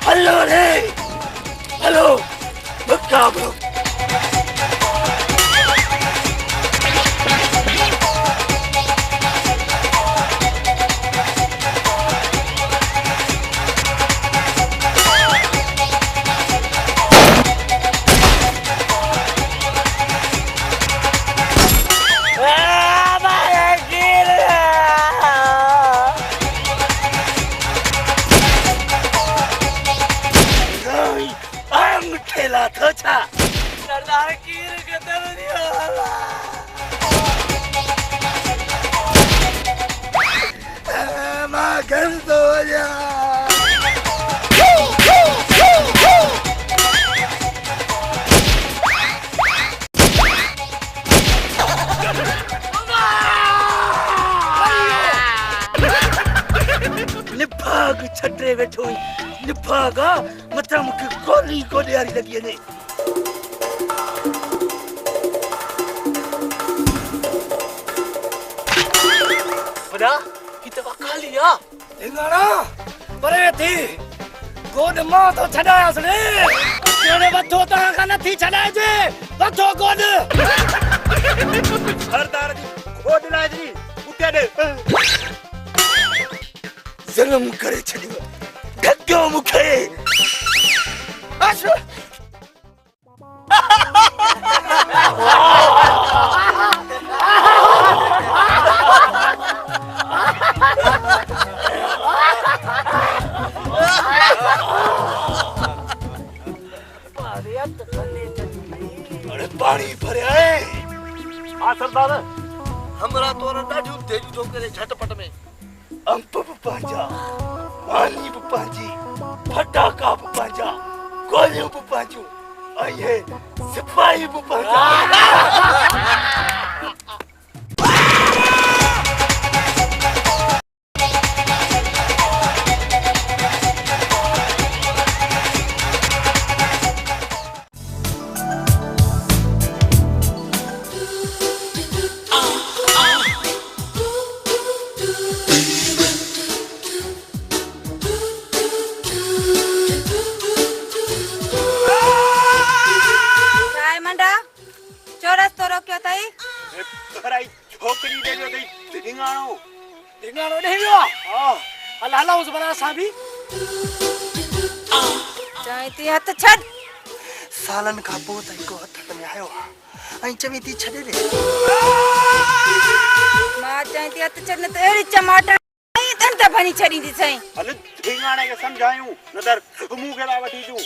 हेलो रे हेलो मुकाबला सरदार कीर के तरह मां घर तो जा निभाग छटे बैठो निभागा मथा मुखे गोली गोलियारी लगी ने बड़ा किते वकालिया ढिंगाना परे थी गोद मां तो छडायास ने केड़े वथो ता का नथी छडाए जे वथो गोद सरदार जी गोद लाजरी उठे दे जुल्म करे छडियो ढक्यो मुखे आशु अरे पानी भरिया है हाँ सरदार हमरा तोरा डाढी तेजी तो करे झटपट में अंप पंहिंजा पानी पंहिंजी फटाका पंहिंजा गोलियूं पंहिंजूं ऐं हे सिपाही पंहिंजा छोकरी दे जो ढिंगाणो ढिंगाणो दे जो हां हला उस बना साबी चाहती हथ छड सालन का पोत को हथ में आयो आई चमीती छडे रे मां चाहती हथ छड न तेरी चमाटा तन त भनी छडी दी सई हल ढिंगाणे के समझायूं नदर मुंह के ला वठी जू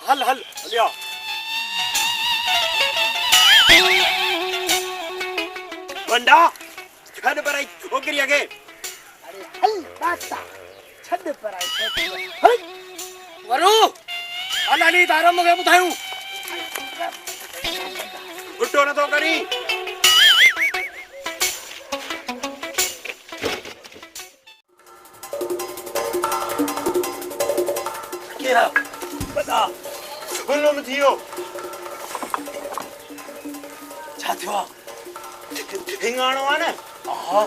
हल हल लिया बंडा छड पर आई छोकरी आगे अरे हल बाता छड पर आई हल वरु अलाली तारम मुके बुधायूं उठो न तो करी केरा बता बोलो न थियो छा थियो ढिंगाणो आ न हां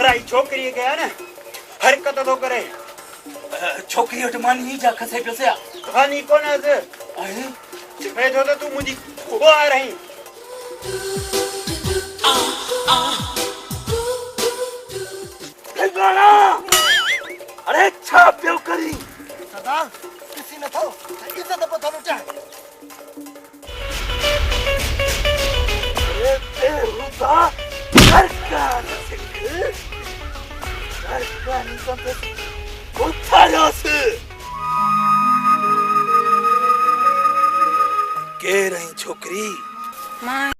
राई छोकरी के आ न हरकत तो करे छोकरी वट मानी जा खसे पियो कहानी कोन है से आहे मैं तो तू मुझी को आ रही ढिंगाणा अरे छा पियो करी सदा किसी न थो इज्जत पतो लुटा अरे बेहुदा सरकार सिख सरकार निकम छोकरी मां